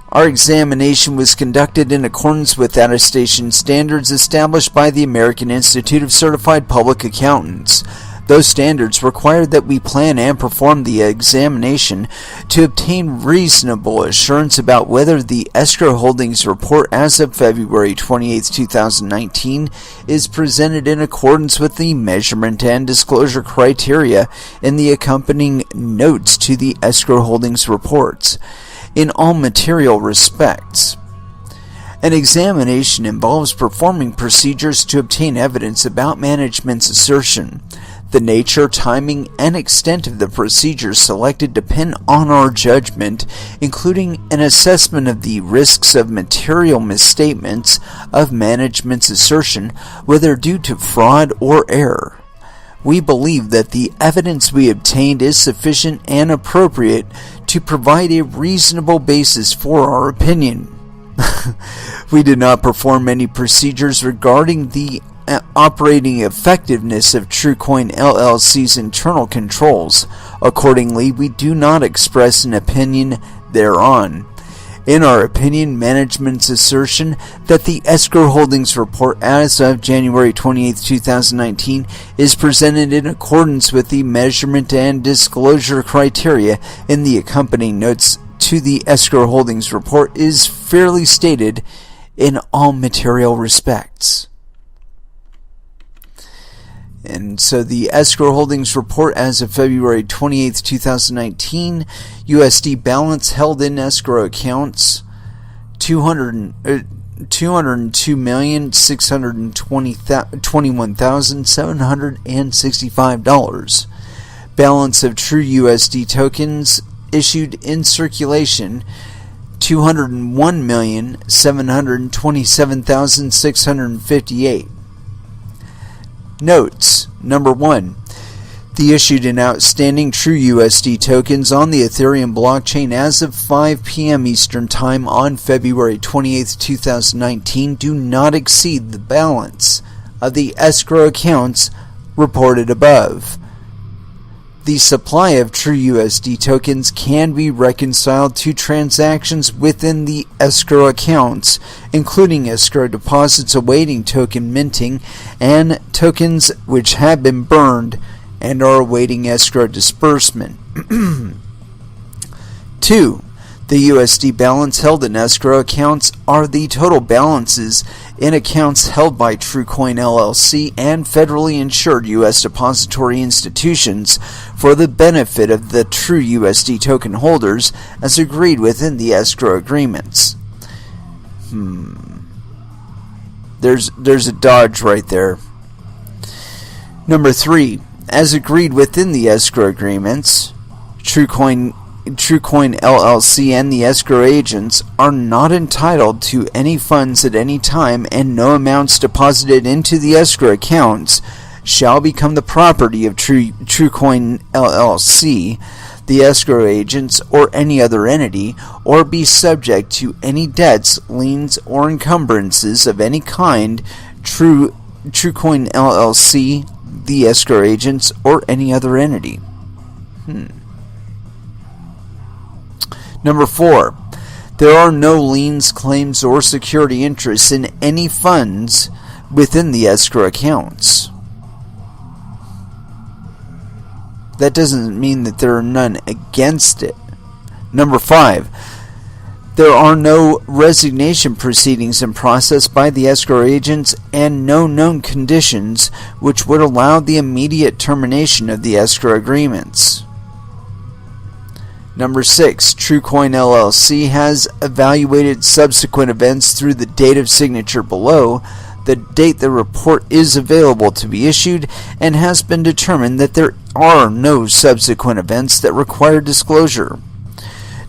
Our examination was conducted in accordance with attestation standards established by the American Institute of Certified Public Accountants. Those standards require that we plan and perform the examination to obtain reasonable assurance about whether the escrow holdings report as of February 28, 2019 is presented in accordance with the measurement and disclosure criteria in the accompanying notes to the escrow holdings reports in all material respects. An examination involves performing procedures to obtain evidence about management's assertion. The nature, timing, and extent of the procedures selected depend on our judgment, including an assessment of the risks of material misstatements of management's assertion, whether due to fraud or error. We believe that the evidence we obtained is sufficient and appropriate to provide a reasonable basis for our opinion. We did not perform any procedures regarding the operating effectiveness of TruCoin LLC's internal controls. Accordingly, we do not express an opinion thereon. In our opinion, management's assertion that the escrow holdings report as of January 28, 2019 is presented in accordance with the measurement and disclosure criteria in the accompanying notes to the escrow holdings report is fairly stated in all material respects. And so the escrow holdings report as of February 28, 2019, USD balance held in escrow accounts $202,621,765. Balance of TruUSD tokens issued in circulation $201,727,658. Notes. Number 1. The issued and outstanding TruUSD tokens on the Ethereum blockchain as of 5 p.m. Eastern Time on February 28, 2019 do not exceed the balance of the escrow accounts reported above. The supply of TruUSD tokens can be reconciled to transactions within the escrow accounts, including escrow deposits awaiting token minting and tokens which have been burned and are awaiting escrow disbursement. 2. The USD balance held in escrow accounts are the total balances in accounts held by TruCoin LLC and federally insured U.S. depository institutions for the benefit of the TruUSD token holders as agreed within the escrow agreements. There's a dodge right there. Number 3. As agreed within the escrow agreements, TruCoin TruCoin LLC and the escrow agents are not entitled to any funds at any time, and no amounts deposited into the escrow accounts shall become the property of TruCoin LLC, the escrow agents, or any other entity, or be subject to any debts, liens, or encumbrances of any kind, TruCoin LLC, the escrow agents, or any other entity. Number 4, there are no liens, claims, or security interests in any funds within the escrow accounts. That doesn't mean that there are none against it. Number 5, there are no resignation proceedings in process by the escrow agents and no known conditions which would allow the immediate termination of the escrow agreements. Number 6, TruCoin LLC has evaluated subsequent events through the date of signature below, the date the report is available to be issued, and has been determined that there are no subsequent events that require disclosure.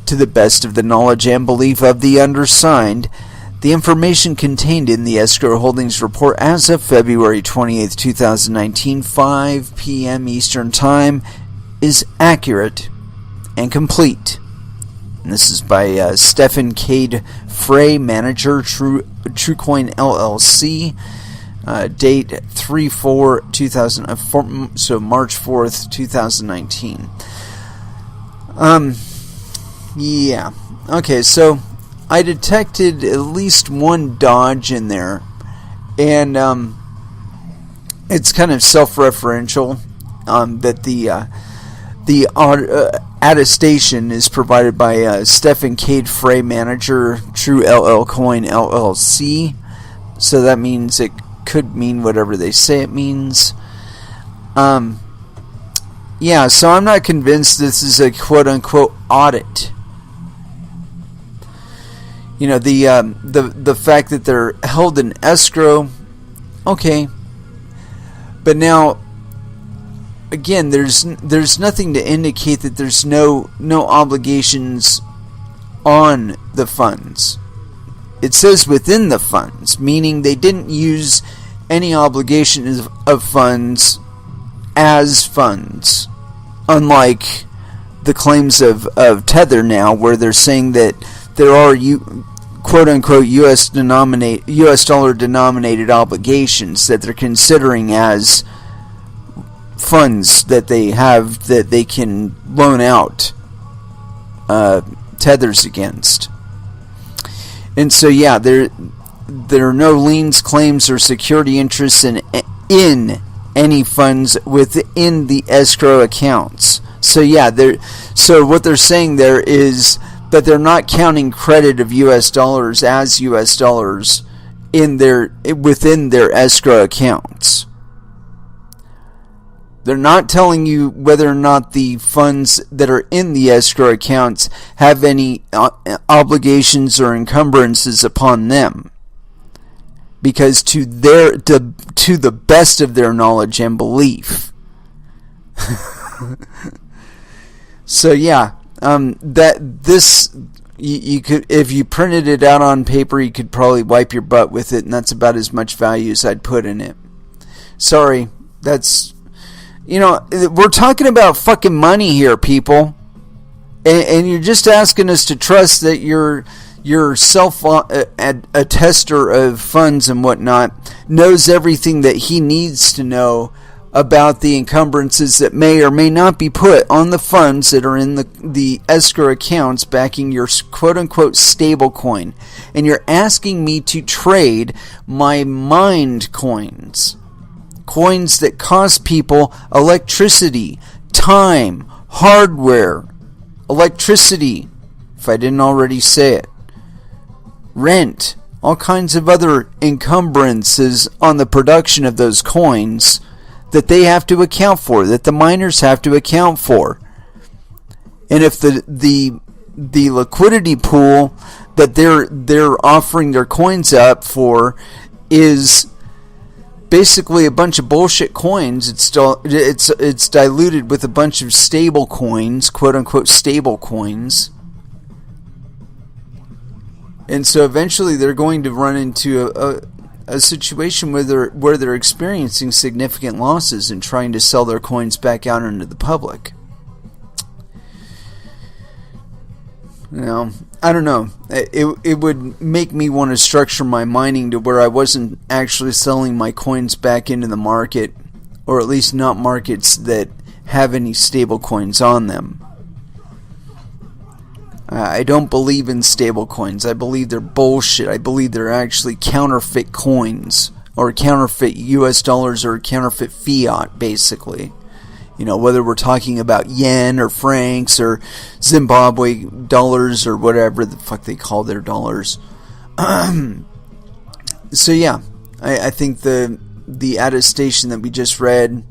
To the best of the knowledge and belief of the undersigned, the information contained in the escrow holdings report as of February 28, 2019, 5 p.m. Eastern Time, is accurate and complete. And this is by Stephen Cade Frey, manager, TruCoin LLC, date 3/4/2000, so March 4th, 2019. Yeah. Okay, so I detected at least one dodge in there, and it's kind of self-referential that the attestation is provided by Stephen Cade Frey, manager, TruLLCoin LLC. So that means it could mean whatever they say it means. Yeah, so I'm not convinced this is a quote-unquote audit. You know, the fact that they're held in escrow, okay. But now, again, there's nothing to indicate that there's no obligations on the funds. It says within the funds, meaning they didn't use any obligation of funds as funds, unlike the claims of Tether now, where they're saying that there are quote-unquote US dollar denominated obligations that they're considering as funds that they have that they can loan out tethers against. And so yeah, there are no liens, claims, or security interests in any funds within the escrow accounts. So yeah, so what they're saying there is that they're not counting credit of US dollars as US dollars within their escrow accounts. They're not telling you whether or not the funds that are in the escrow accounts have any obligations or encumbrances upon them, because to the best of their knowledge and belief. So yeah, you could, if you printed it out on paper, you could probably wipe your butt with it, and that's about as much value as I'd put in it. Sorry, that's, you know, we're talking about fucking money here, people, and you're just asking us to trust that your self-attester of funds and whatnot knows everything that he needs to know about the encumbrances that may or may not be put on the funds that are in the escrow accounts backing your quote-unquote stablecoin. And you're asking me to trade my mined coins. Coins that cost people electricity, time, hardware, electricity, if I didn't already say it, rent, all kinds of other encumbrances on the production of those coins that they have to account for, that the miners have to account for. And if the liquidity pool that they're offering their coins up for is basically a bunch of bullshit coins. It's diluted with a bunch of stable coins, quote unquote stable coins. And so eventually they're going to run into a situation where they're experiencing significant losses and trying to sell their coins back out into the public. I don't know. It would make me want to structure my mining to where I wasn't actually selling my coins back into the market, or at least not markets that have any stable coins on them. I don't believe in stable coins. I believe they're bullshit. I believe they're actually counterfeit coins, or counterfeit US dollars, or counterfeit fiat, basically. Whether we're talking about yen or francs or Zimbabwe dollars or whatever the fuck they call their dollars. So yeah, I think the attestation that we just read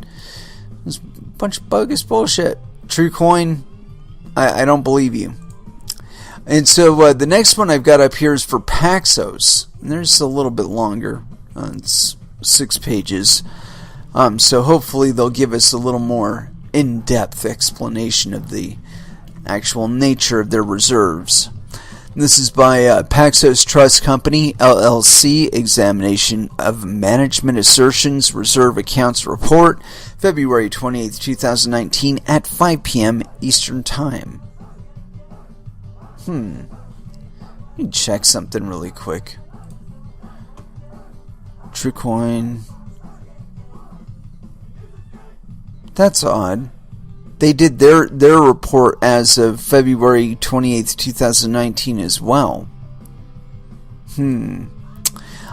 was a bunch of bogus bullshit. TrueCoin, I don't believe you. And so the next one I've got up here is for Paxos. And there's a little bit longer. It's 6 pages. So hopefully they'll give us a little more in-depth explanation of the actual nature of their reserves. This is by Paxos Trust Company, LLC, Examination of Management Assertions, Reserve Accounts Report, February 28, 2019 at 5 p.m. Eastern Time. Let me check something really quick. TrueCoin. That's odd. They did their report as of February 28th, 2019 as well.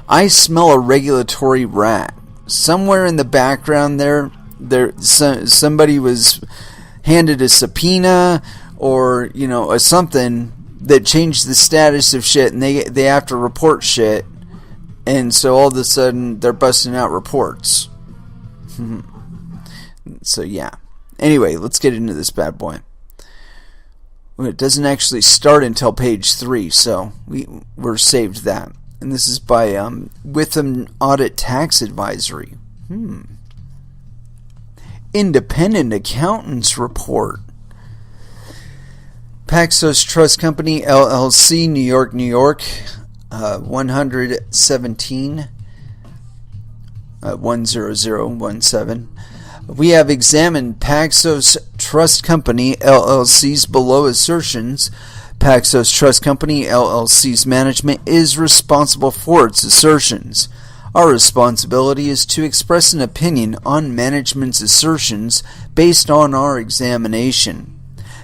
I smell a regulatory rat. Somewhere in the background there somebody was handed a subpoena or, something that changed the status of shit, and they have to report shit, and so all of a sudden they're busting out reports. So yeah. Anyway, let's get into this bad boy. It doesn't actually start until page 3, so we're saved that. And this is by Witham Audit Tax Advisory. Independent Accountants Report. Paxos Trust Company, LLC, New York, New York, 117 10017. We have examined Paxos Trust Company, LLC's below assertions. Paxos Trust Company, LLC's management is responsible for its assertions. Our responsibility is to express an opinion on management's assertions based on our examination.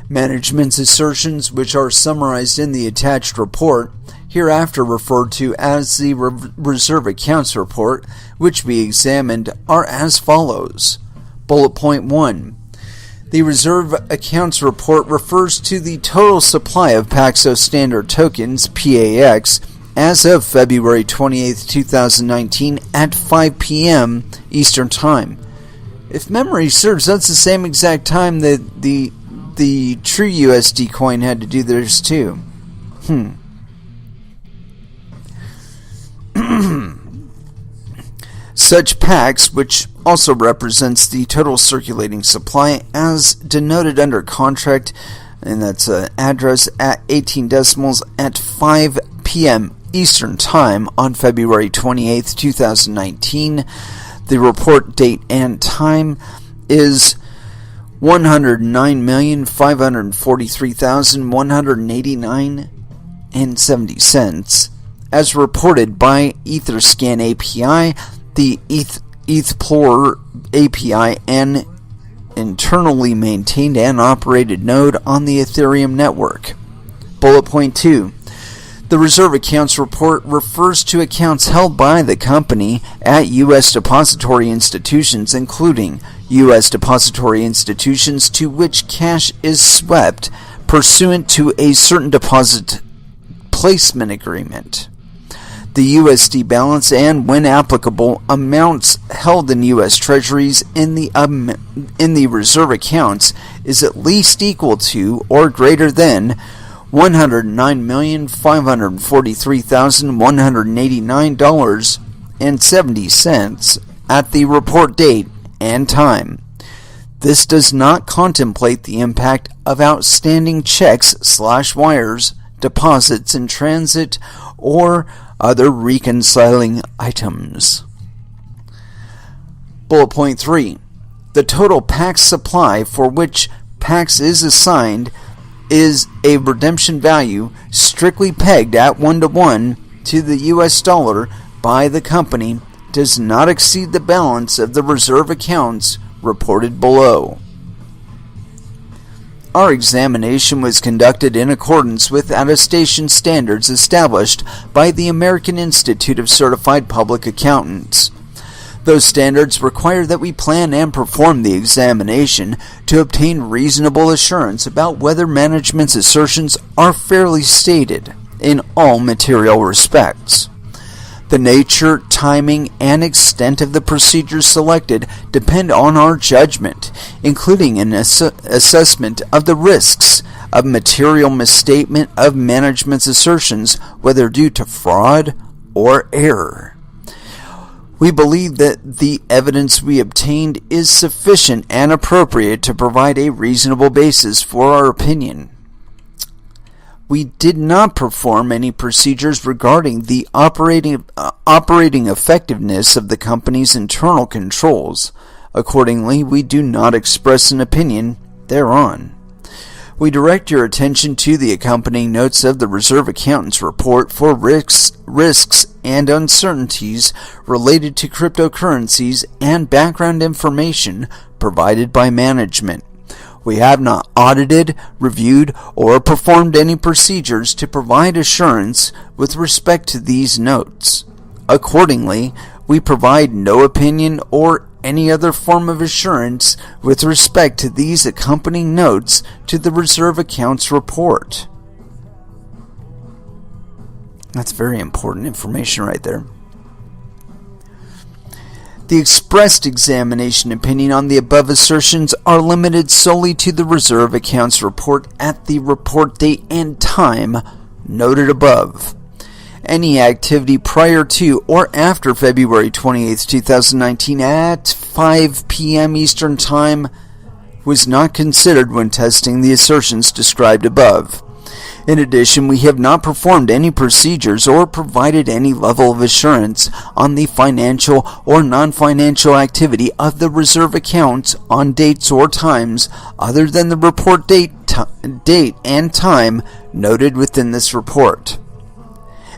Management's assertions, which are summarized in the attached report, hereafter referred to as the Reserve Accounts Report, which we examined, are as follows. Bullet point 1. The Reserve Accounts Report refers to the total supply of Paxos Standard Tokens, PAX, as of February 28, 2019 at 5 p.m. Eastern Time. If memory serves, that's the same exact time that the TruUSD coin had to do theirs too. Such PAX, which also represents the total circulating supply as denoted under contract, and that's an address at 18 decimals at 5 p.m. Eastern Time on February 28, 2019. The report date and time is 109,543,189.70 as reported by Etherscan API, the ETHPLOR API, and internally maintained and operated node on the Ethereum network. Bullet point 2. The Reserve Accounts Report refers to accounts held by the company at U.S. depository institutions, including U.S. depository institutions to which cash is swept pursuant to a certain deposit placement agreement. The USD balance and, when applicable, amounts held in U.S. Treasuries in the reserve accounts is at least equal to or greater than $109,543,189.70 at the report date and time. This does not contemplate the impact of outstanding checks/wires, deposits in transit, or other reconciling items. Bullet point 3. The total Pax supply for which Pax is assigned is a redemption value strictly pegged at 1-to-1 to the US dollar by the company does not exceed the balance of the reserve accounts reported below. Our examination was conducted in accordance with attestation standards established by the American Institute of Certified Public Accountants. Those standards require that we plan and perform the examination to obtain reasonable assurance about whether management's assertions are fairly stated in all material respects. The nature, timing, and extent of the procedures selected depend on our judgment, including an assessment of the risks of material misstatement of management's assertions, whether due to fraud or error. We believe that the evidence we obtained is sufficient and appropriate to provide a reasonable basis for our opinion. We did not perform any procedures regarding the operating effectiveness of the company's internal controls. Accordingly, we do not express an opinion thereon. We direct your attention to the accompanying notes of the Reserve Accountant's report for risks and uncertainties related to cryptocurrencies and background information provided by management. We have not audited, reviewed, or performed any procedures to provide assurance with respect to these notes. Accordingly, we provide no opinion or any other form of assurance with respect to these accompanying notes to the Reserve Accounts report. That's very important information right there. The expressed examination opinion on the above assertions are limited solely to the Reserve Accounts report at the report date and time noted above. Any activity prior to or after February 28, 2019 at 5 p.m. Eastern Time was not considered when testing the assertions described above. In addition, we have not performed any procedures or provided any level of assurance on the financial or non-financial activity of the reserve accounts on dates or times other than the report date and time noted within this report.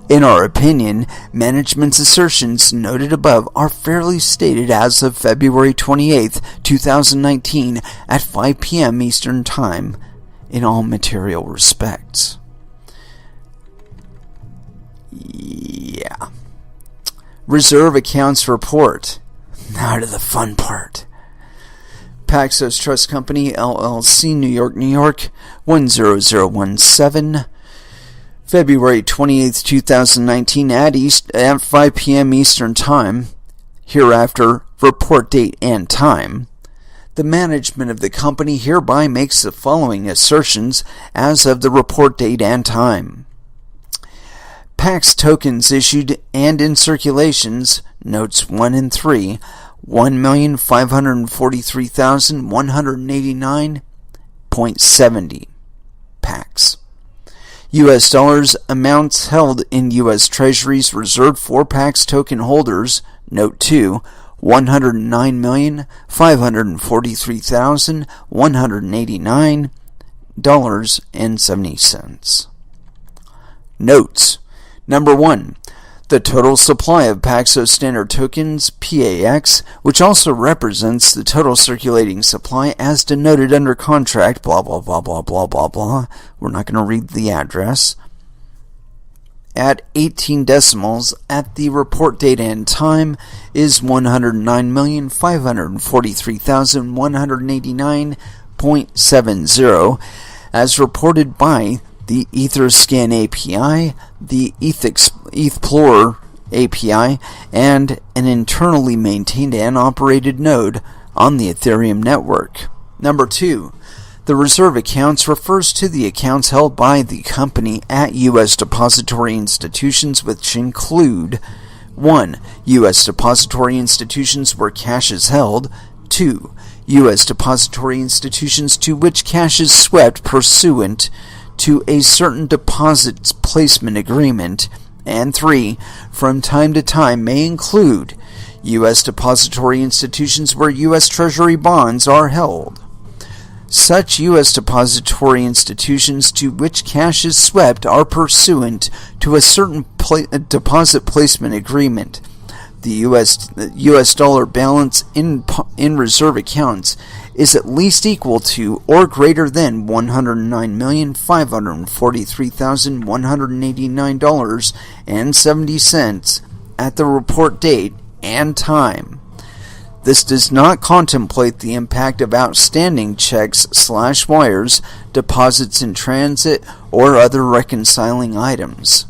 In our opinion, management's assertions noted above are fairly stated as of February 28, 2019 at 5 p.m. Eastern Time in all material respects. Yeah. Reserve Accounts Report. Now to the fun part. Paxos Trust Company, LLC, New York, 10017. February 28, 2019 at 5 p.m. Eastern Time. Hereafter, report date and time. The management of the company hereby makes the following assertions as of the report date and time. Pax tokens issued and in circulations, notes 1 and 3, 1,543,189.70 Pax. U.S. dollars amounts held in U.S. Treasuries reserved for Pax token holders, note 2, $109,543,189.70. Notes. Number 1. The total supply of Paxos Standard Tokens, PAX, which also represents the total circulating supply as denoted under contract, blah, blah, blah, blah, blah, blah, blah. We're not going to read the address. At 18 decimals at the report date and time is 109,543,189.70 as reported by the Etherscan API, the ETHEXPLORER API, and an internally maintained and operated node on the Ethereum network. Number 2. The reserve accounts refers to the accounts held by the company at U.S. depository institutions which include 1. U.S. depository institutions where cash is held. 2. U.S. depository institutions to which cash is swept pursuant to a certain deposit placement agreement. And 3. From time to time may include U.S. depository institutions where U.S. Treasury bonds are held. Such U.S. depository institutions to which cash is swept are pursuant to a certain deposit placement agreement. The U.S. dollar balance in reserve accounts is at least equal to or greater than $109,543,189.70 at the report date and time. This does not contemplate the impact of outstanding checks/wires, deposits in transit, or other reconciling items.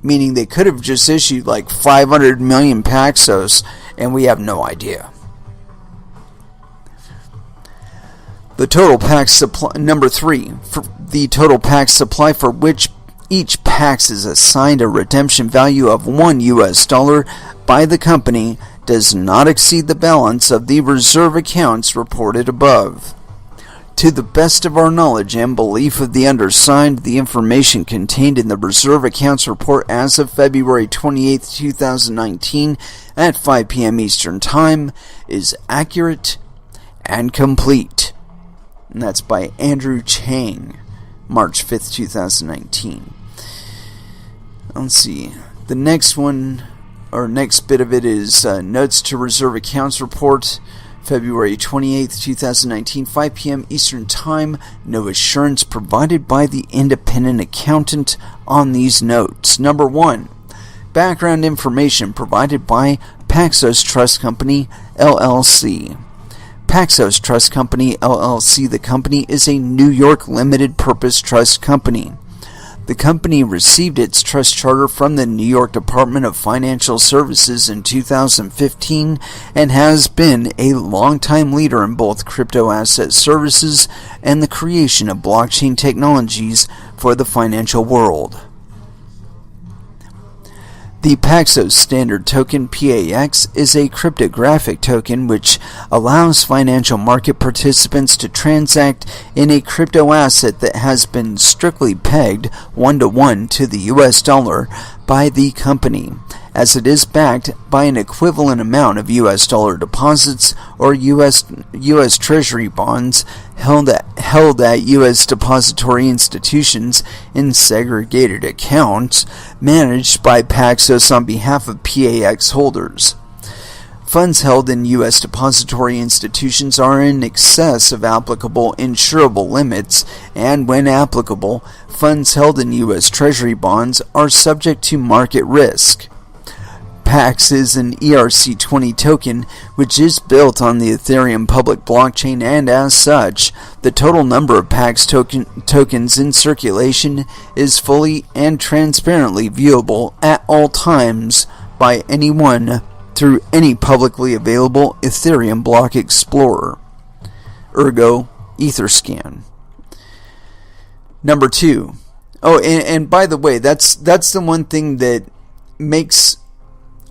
Meaning they could have just issued like 500 million Paxos and we have no idea. The total Pax supply, number 3, for the total Pax supply for which each Pax is assigned a redemption value of $1 US by the company does not exceed the balance of the reserve accounts reported above. To the best of our knowledge and belief of the undersigned, the information contained in the Reserve Accounts Report as of February 28, 2019 at 5 p.m. Eastern Time is accurate and complete. And that's by Andrew Chang, March 5th, 2019. Let's see. The next one, or next bit of it is Notes to Reserve Accounts Report, February 28, 2019, 5 p.m. Eastern Time. No assurance provided by the independent accountant on these notes. Number 1. Background information provided by Paxos Trust Company, LLC. Paxos Trust Company, LLC, the company is a New York limited purpose trust company. The company received its trust charter from the New York Department of Financial Services in 2015 and has been a longtime leader in both crypto asset services and the creation of blockchain technologies for the financial world. The Paxos Standard Token, PAX, is a cryptographic token which allows financial market participants to transact in a crypto asset that has been strictly pegged 1-to-1 to the US dollar by the company, as it is backed by an equivalent amount of US dollar deposits or US Treasury bonds held at U.S. depository institutions in segregated accounts managed by Paxos on behalf of PAX holders. Funds held in U.S. depository institutions are in excess of applicable insurable limits, and when applicable, funds held in U.S. Treasury bonds are subject to market risk. Pax is an ERC20 token which is built on the Ethereum public blockchain, and as such, the total number of Pax tokens in circulation is fully and transparently viewable at all times by anyone through any publicly available Ethereum block explorer, ergo Etherscan. Number 2. Oh, and by the way, that's the one thing that makes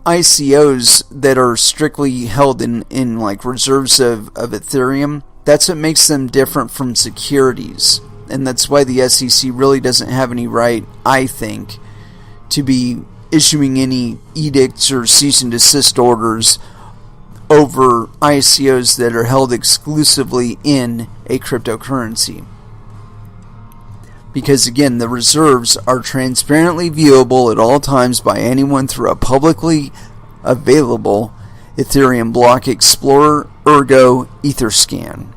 ICOs that are strictly held in like reserves of Ethereum, that's what makes them different from securities. And that's why the SEC really doesn't have any right, I think, to be issuing any edicts or cease and desist orders over ICOs that are held exclusively in a cryptocurrency. Because again, the reserves are transparently viewable at all times by anyone through a publicly available Ethereum block explorer, ergo Etherscan.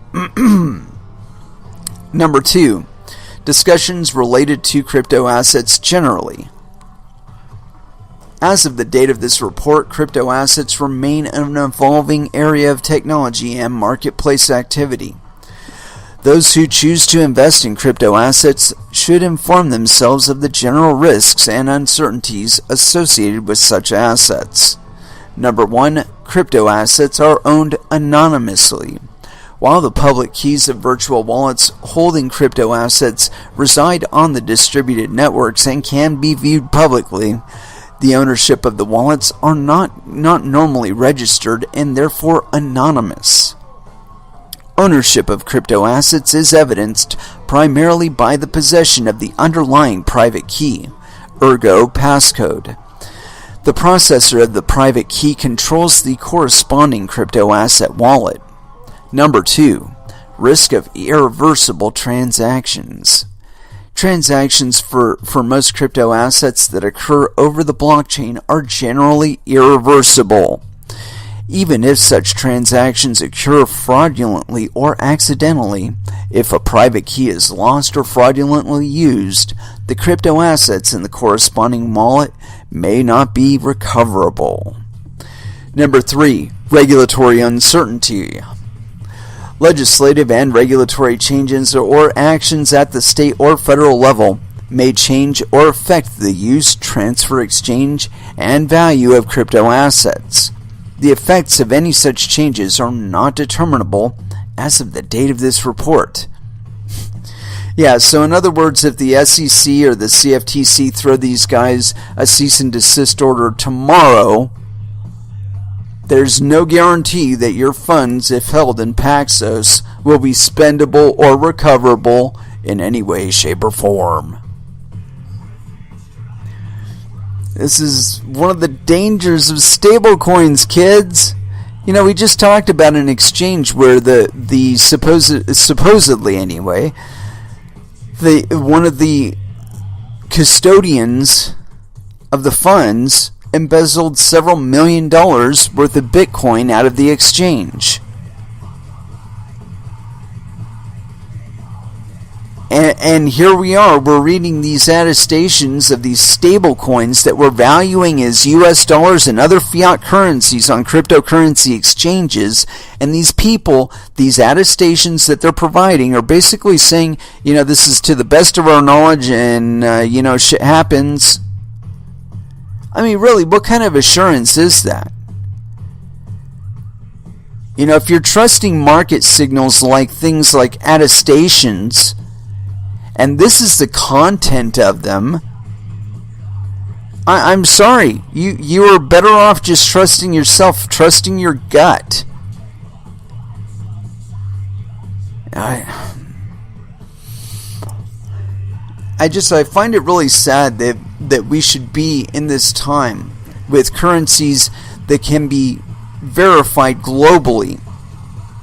Number 2. Discussions related to crypto assets generally. As of the date of this report, crypto assets remain an evolving area of technology and marketplace activity. Those who choose to invest in crypto assets should inform themselves of the general risks and uncertainties associated with such assets. Number 1. Crypto assets are owned anonymously. While the public keys of virtual wallets holding crypto assets reside on the distributed networks and can be viewed publicly, The ownership of the wallets are not normally registered and therefore anonymous. Ownership of crypto assets is evidenced primarily by the possession of the underlying private key, ergo passcode. The processor of the private key controls the corresponding crypto asset wallet. Number 2. Risk of irreversible transactions. Transactions for most crypto assets that occur over the blockchain are generally irreversible. Even if such transactions occur fraudulently or accidentally, if a private key is lost or fraudulently used, the crypto assets in the corresponding wallet may not be recoverable. Number 3. Regulatory uncertainty. Legislative and regulatory changes or actions at the state or federal level may change or affect the use, transfer, exchange, and value of crypto assets. The effects of any such changes are not determinable as of the date of this report. Yeah, so in other words, if the SEC or the CFTC throw these guys a cease and desist order tomorrow, there's no guarantee that your funds, if held in Paxos, will be spendable or recoverable in any way, shape, or form. This is one of the dangers of stablecoins, kids. You know, we just talked about an exchange where the supposedly anyway, one of the custodians of the funds embezzled several $1 million worth of Bitcoin out of the exchange. And here we are, we're reading these attestations of these stable coins that we're valuing as US dollars and other fiat currencies on cryptocurrency exchanges, and these people, these attestations that they're providing are basically saying, you know, this is to the best of our knowledge and, you know, shit happens. I mean, really, what kind of assurance is that? You know, if you're trusting market signals like things like attestations, and this is the content of them, I'm sorry. You are better off just trusting yourself, trusting your gut. I find it really sad that we should be in this time with currencies that can be verified globally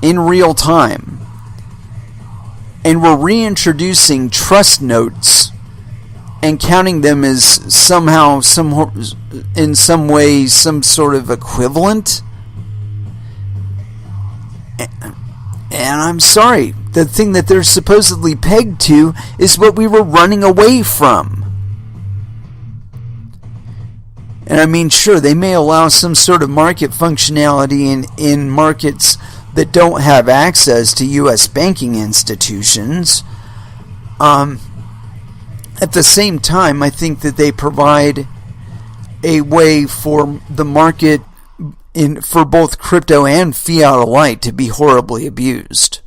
in real time. And we're reintroducing trust notes and counting them as somehow, in some way, some sort of equivalent. And I'm sorry, the thing that they're supposedly pegged to is what we were running away from. And I mean, sure, they may allow some sort of market functionality in markets that don't have access to U.S. banking institutions. At the same time, I think that they provide a way for the market for both crypto and fiat alike to be horribly abused.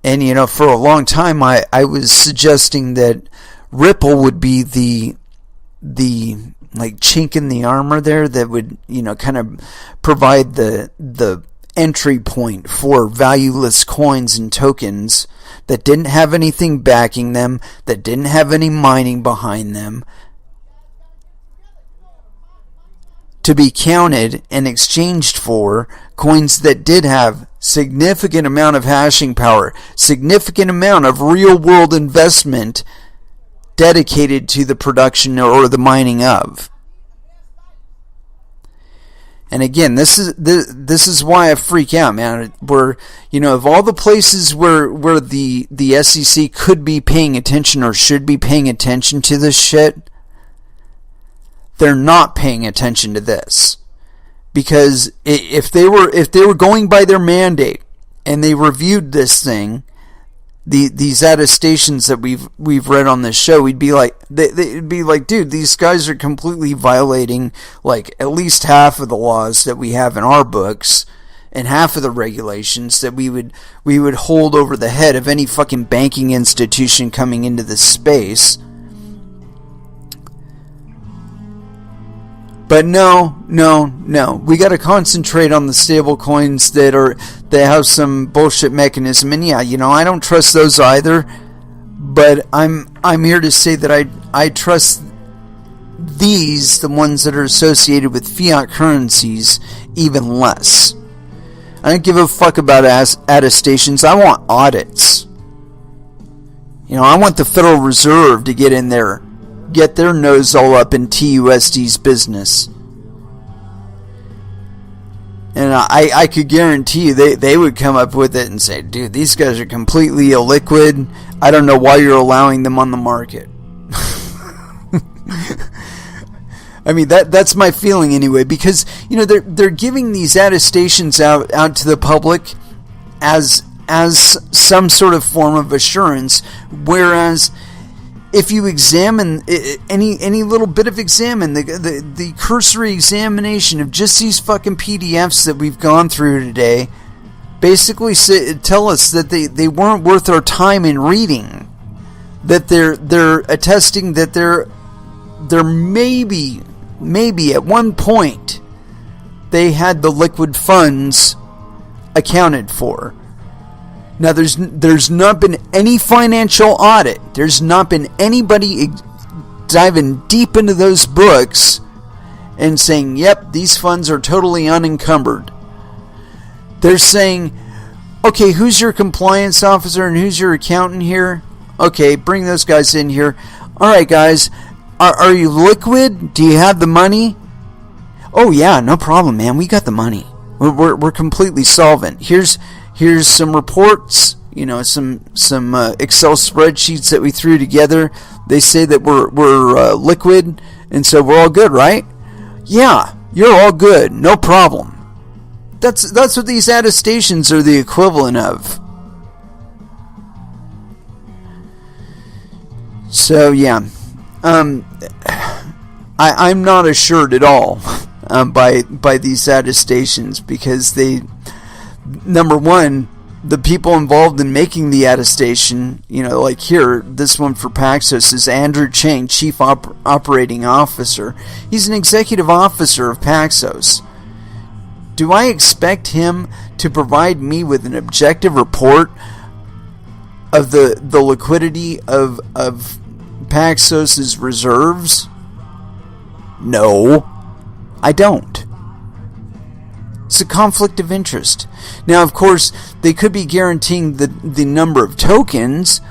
And, you know, for a long time, I was suggesting that Ripple would be the like chink in the armor there that would, you know, kind of provide the entry point for valueless coins and tokens that didn't have anything backing them, that didn't have any mining behind them, to be counted and exchanged for coins that did have significant amount of hashing power, significant amount of real world investment dedicated to the production or the mining of. And again, this is why I freak out, man. Where, you know, of all the places where the SEC could be paying attention or should be paying attention to this shit, they're not paying attention to this. Because if they were going by their mandate and they reviewed this thing, these attestations that we've read on this show, they'd be like, dude, these guys are completely violating like at least half of the laws that we have in our books and half of the regulations that we would hold over the head of any fucking banking institution coming into this space. But no. We got to concentrate on the stable coins that have some bullshit mechanism. And yeah, I don't trust those either. But I'm here to say that I trust these, the ones that are associated with fiat currencies, even less. I don't give a fuck about attestations. I want audits. I want the Federal Reserve to get in there, get their nose all up in TruUSD's business. And I could guarantee you they would come up with it and say, dude, these guys are completely illiquid. I don't know why you're allowing them on the market. I mean, that's my feeling anyway, because they're giving these attestations out to the public as some sort of form of assurance, whereas if you examine any little bit of the cursory examination of just these fucking PDFs that we've gone through today, basically tell us that they weren't worth our time in reading, that they're attesting that they're maybe at one point they had the liquid funds accounted for. Now there's not been any financial audit. There's not been anybody diving deep into those books and saying, yep, these funds are totally unencumbered. They're saying, okay, who's your compliance officer and who's your accountant here? Okay, bring those guys in here. All right, guys, are you liquid? Do you have the money? Oh yeah, no problem, man. We got the money. We're completely solvent. Here's some reports, some Excel spreadsheets that we threw together. They say that we're liquid, and so we're all good, right? Yeah, you're all good, no problem. That's what these attestations are the equivalent of. So yeah, I'm not assured at all by these attestations, because they, number one, the people involved in making the attestation, like here, this one for Paxos is Andrew Chang, Chief Operating Officer. He's an executive officer of Paxos. Do I expect him to provide me with an objective report of the liquidity of Paxos's reserves? No, I don't. It's a conflict of interest. Now, of course, they could be guaranteeing the number of tokens,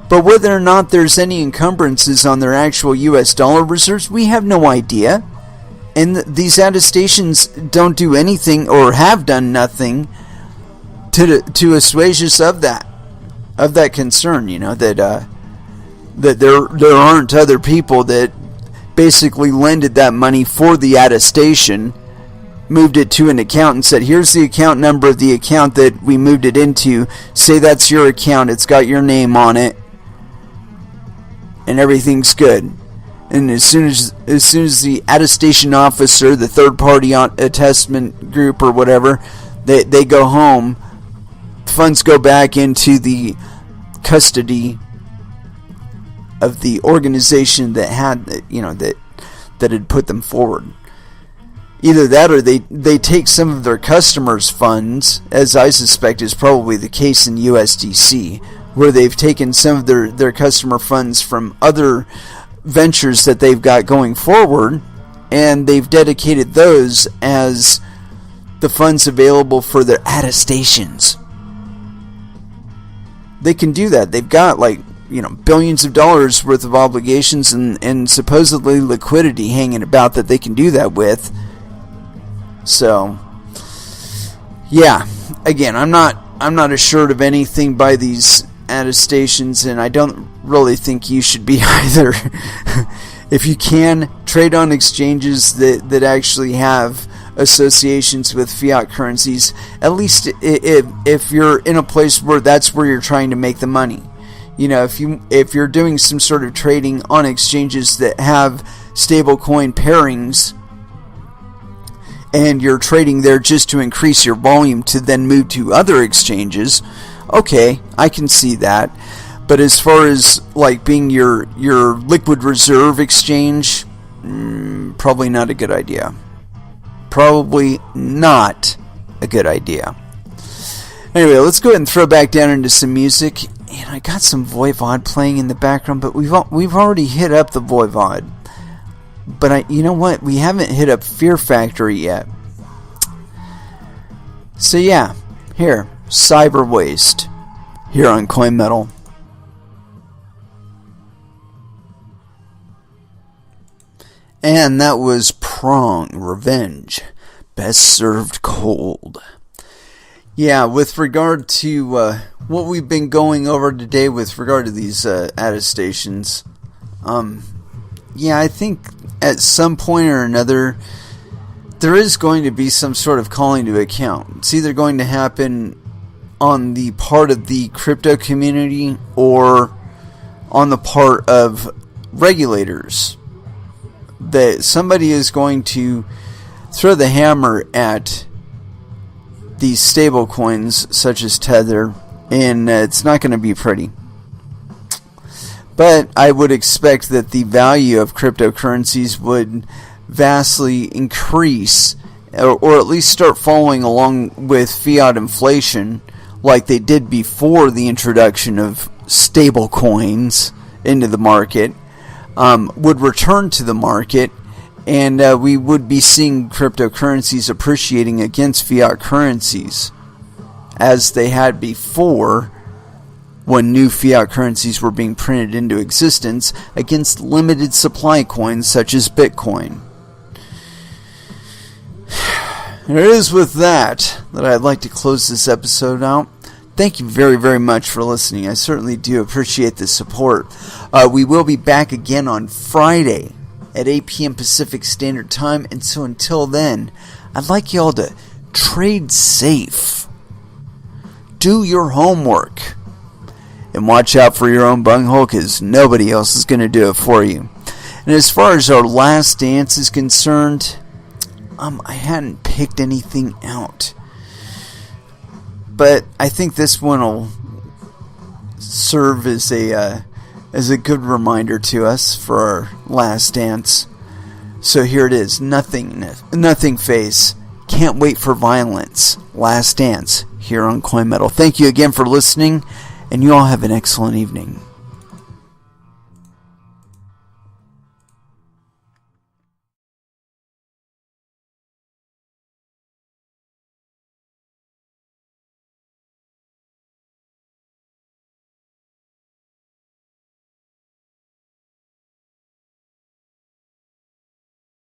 but whether or not there's any encumbrances on their actual US dollar reserves, we have no idea. And these attestations don't do anything, or have done nothing, to assuage us of that concern. That there aren't other people that basically lended that money for the attestation, moved it to an account and said, here's the account number of the account that we moved it into. Say that's your account. It's got your name on it. And everything's good. And as soon as the attestation officer, the third party attestment group or whatever, they go home, funds go back into the custody of the organization that had, that had put them forward. Either that, or they take some of their customers' funds, as I suspect is probably the case in USDC, where they've taken some of their customer funds from other ventures that they've got going forward, and they've dedicated those as the funds available for their attestations. They can do that. They've got billions of dollars worth of obligations and supposedly liquidity hanging about that they can do that with. So, yeah, again, I'm not assured of anything by these attestations, and I don't really think you should be either. If you can, trade on exchanges that actually have associations with fiat currencies, at least if you're in a place where that's where you're trying to make the money. If you're doing some sort of trading on exchanges that have stablecoin pairings, and you're trading there just to increase your volume to then move to other exchanges, okay, I can see that. But as far as being your liquid reserve exchange, Probably not a good idea. Probably not a good idea. Anyway, let's go ahead and throw back down into some music. And I got some Voivod playing in the background, but we've already hit up the Voivod. But you know what? We haven't hit up Fear Factory yet. So yeah, here, Cyber Waste, here on Coin Metal. And that was Prong Revenge, best served cold. Yeah, with regard to what we've been going over today with regard to these attestations, yeah, I think at some point or another, there is going to be some sort of calling to account. It's either going to happen on the part of the crypto community or on the part of regulators. That somebody is going to throw the hammer at these stablecoins such as Tether, and it's not going to be pretty. But I would expect that the value of cryptocurrencies would vastly increase, or at least start following along with fiat inflation like they did before the introduction of stablecoins into the market. Would return to the market, and we would be seeing cryptocurrencies appreciating against fiat currencies as they had before when new fiat currencies were being printed into existence against limited supply coins such as Bitcoin. And it is with that I'd like to close this episode out. Thank you very, very much for listening. I certainly do appreciate the support. We will be back again on Friday at 8 p.m. Pacific Standard Time. And so until then, I'd like you all to trade safe. Do your homework. And watch out for your own bunghole, because nobody else is going to do it for you. And as far as our last dance is concerned, I hadn't picked anything out. But I think this one will serve as a good reminder to us for our last dance. So here it is. Nothing face. Can't wait for violence. Last dance here on Coin Metal. Thank you again for listening, and you all have an excellent evening.